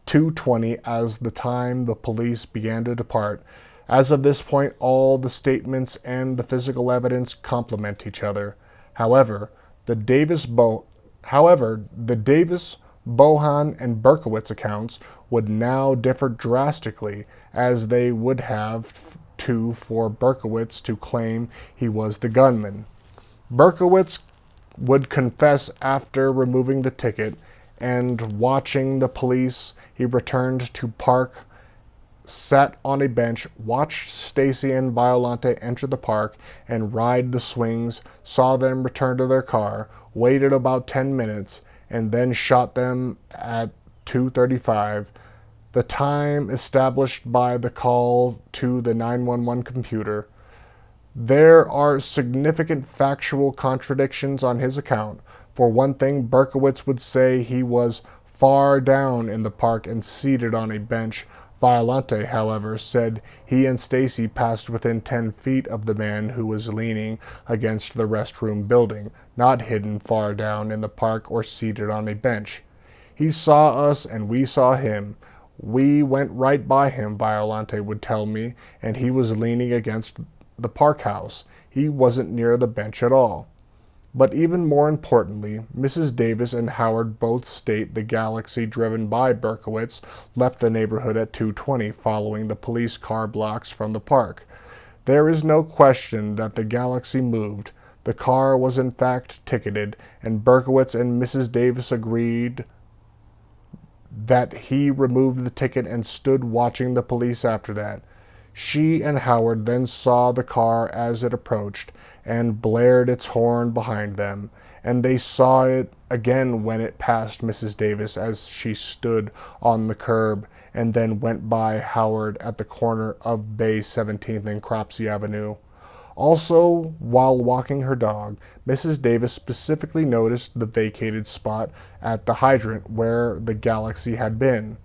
2:20 as the time the police began to depart. As of this point, all the statements and the physical evidence complement each other. However, the Davis, Bohan, and Berkowitz accounts would now differ drastically, as they would have to for Berkowitz to claim he was the gunman. Berkowitz would confess after removing the ticket and watching the police. He returned to park, sat on a bench, watched Stacy and Violante enter the park and ride the swings, saw them return to their car, waited about 10 minutes, and then shot them at 2:35, the time established by the call to the 911 computer. There are significant factual contradictions on his account. For one thing, Berkowitz would say he was far down in the park and seated on a bench. Violante, however, said he and Stacy passed within 10 feet of the man who was leaning against the restroom building, not hidden far down in the park or seated on a bench. He saw us and we saw him. We went right by him, Violante would tell me, and he was leaning against the park house. He wasn't near the bench at all. But even more importantly, Mrs. Davis and Howard both state the Galaxy driven by Berkowitz left the neighborhood at 2:20 following the police car blocks from the park. There is no question that the Galaxy moved. The car was in fact ticketed, and Berkowitz and Mrs. Davis agreed that he removed the ticket and stood watching the police after that. She and Howard then saw the car as it approached and blared its horn behind them, and they saw it again when it passed Mrs. Davis as she stood on the curb and then went by Howard at the corner of Bay 17th and Cropsey Avenue. Also, while walking her dog, Mrs. Davis specifically noticed the vacated spot at the hydrant where the Galaxy had been.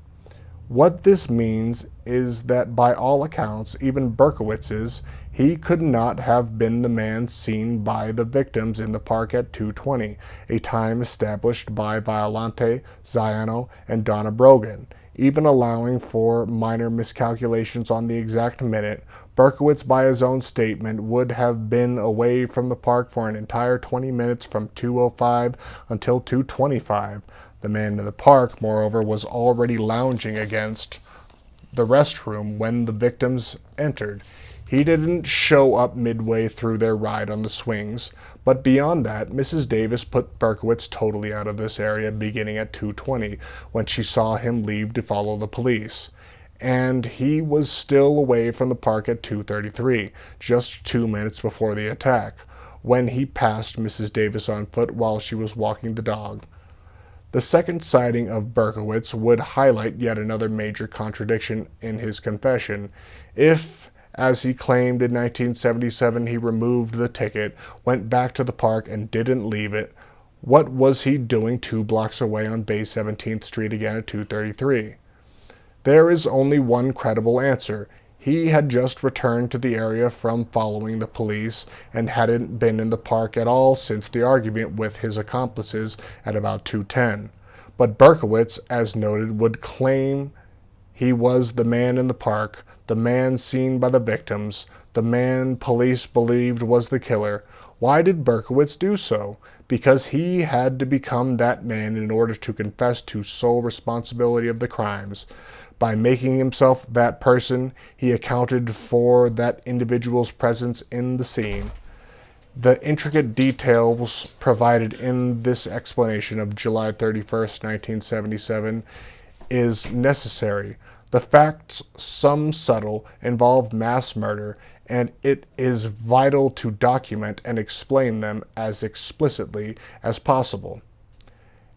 What this means is that by all accounts, even Berkowitz's, he could not have been the man seen by the victims in the park at 2:20, a time established by Violante, Ziano, and Donna Brogan. Even allowing for minor miscalculations on the exact minute, Berkowitz, by his own statement, would have been away from the park for an entire 20 minutes from 2:05 until 2:25. The man in the park, moreover, was already lounging against the restroom when the victims entered. He didn't show up midway through their ride on the swings, but beyond that, Mrs. Davis put Berkowitz totally out of this area beginning at 2:20 when she saw him leave to follow the police. And he was still away from the park at 2:33, just 2 minutes before the attack, when he passed Mrs. Davis on foot while she was walking the dog. The second sighting of Berkowitz would highlight yet another major contradiction in his confession. If, as he claimed in 1977, he removed the ticket, went back to the park, and didn't leave it, what was he doing 2 blocks away on Bay 17th Street again at 2:33? There is only one credible answer. He had just returned to the area from following the police and hadn't been in the park at all since the argument with his accomplices at about 2:10. But Berkowitz, as noted, would claim he was the man in the park, the man seen by the victims, the man police believed was the killer. Why did Berkowitz do so? Because he had to become that man in order to confess to sole responsibility of the crimes. By making himself that person, he accounted for that individual's presence in the scene. The intricate details provided in this explanation of July 31st, 1977 is necessary. The facts, some subtle, involve mass murder, and it is vital to document and explain them as explicitly as possible.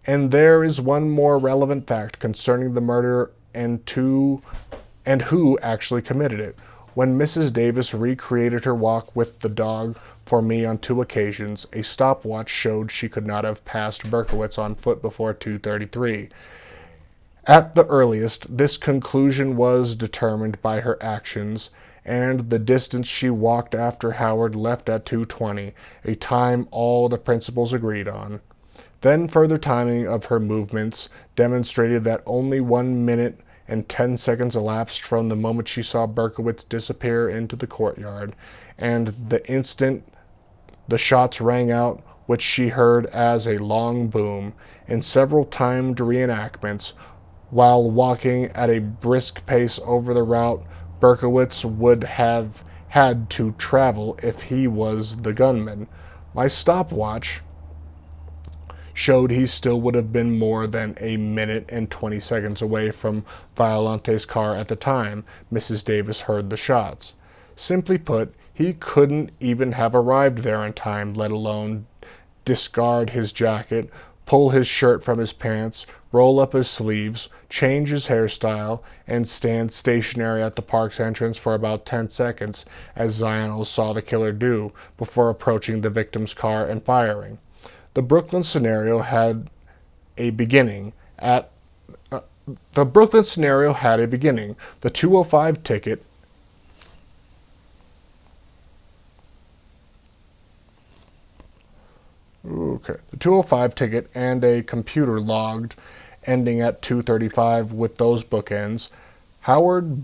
And there is one more relevant fact concerning the murder and who actually committed it. When Mrs. Davis recreated her walk with the dog for me on 2 occasions, a stopwatch showed she could not have passed Berkowitz on foot before 2:33. At the earliest, this conclusion was determined by her actions and the distance she walked after Howard left at 2:20, a time all the principals agreed on. Then further timing of her movements demonstrated that only 1 minute and 10 seconds elapsed from the moment she saw Berkowitz disappear into the courtyard and the instant the shots rang out, which she heard as a long boom. In several timed reenactments, while walking at a brisk pace over the route Berkowitz would have had to travel if he was the gunman, my stopwatch showed he still would have been more than a minute and 20 seconds away from Violante's car at the time Mrs. Davis heard the shots. Simply put, he couldn't even have arrived there in time, let alone discard his jacket, pull his shirt from his pants, roll up his sleeves, change his hairstyle, and stand stationary at the park's entrance for about 10 seconds, as Zionos saw the killer do, before approaching the victim's car and firing. The Brooklyn scenario had a beginning. The 205 ticket The 205 ticket and a computer logged ending at 2:35 with those bookends, Howard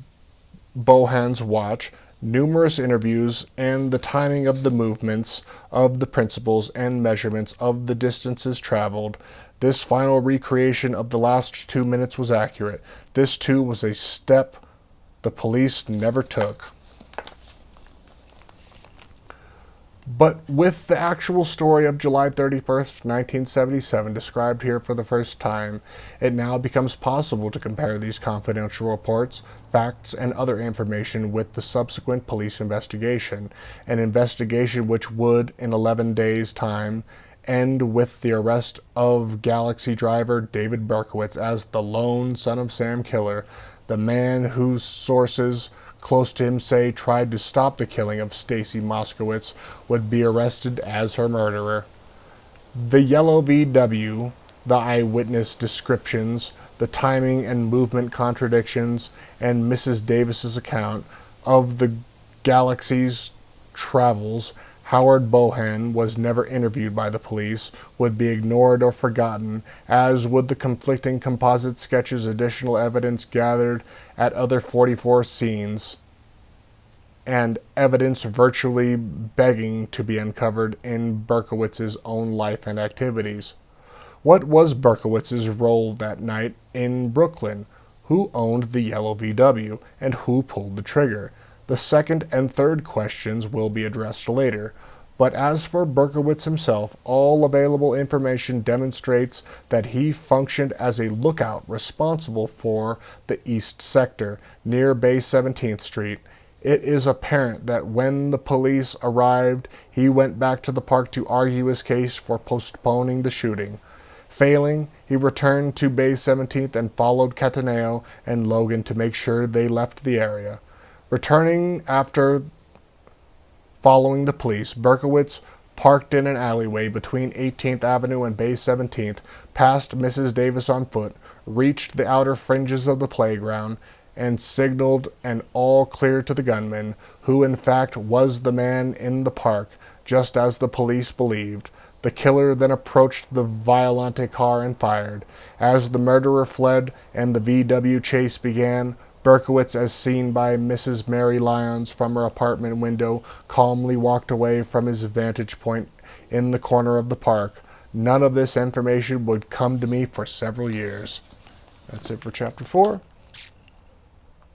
Bohan's watch, numerous interviews, and the timing of the movements of the principals and measurements of the distances traveled. This final recreation of the last 2 minutes was accurate. This, too, was a step the police never took. But with the actual story of July 31st, 1977 described here for the first time, it now becomes possible to compare these confidential reports, facts, and other information with the subsequent police investigation, an investigation which would, in 11 days' time, end with the arrest of Galaxy driver David Berkowitz as the lone Son of Sam killer, the man whose sources close to him say tried to stop the killing of Stacy Moskowitz would be arrested as her murderer. The yellow VW, the eyewitness descriptions, the timing and movement contradictions, and Mrs. Davis's account of the Galaxy's travels, Howard Bohan was never interviewed by the police, would be ignored or forgotten, as would the conflicting composite sketches, additional evidence gathered at other 44 scenes, and evidence virtually begging to be uncovered in Berkowitz's own life and activities. What was Berkowitz's role that night in Brooklyn? Who owned the yellow VW, and who pulled the trigger? The second and third questions will be addressed later. But as for Berkowitz himself, all available information demonstrates that he functioned as a lookout responsible for the East Sector, near Bay 17th Street. It is apparent that when the police arrived, he went back to the park to argue his case for postponing the shooting. Failing, he returned to Bay 17th and followed Cataneo and Logan to make sure they left the area. Returning after following the police, Berkowitz parked in an alleyway between 18th Avenue and Bay 17th, passed Mrs. Davis on foot, reached the outer fringes of the playground, and signaled an all clear to the gunman, who in fact was the man in the park, just as the police believed. The killer then approached the Violante car and fired. As the murderer fled and the VW chase began, Berkowitz, as seen by Mrs. Mary Lyons from her apartment window, calmly walked away from his vantage point in the corner of the park. None of this information would come to me for several years. That's it for Chapter 4.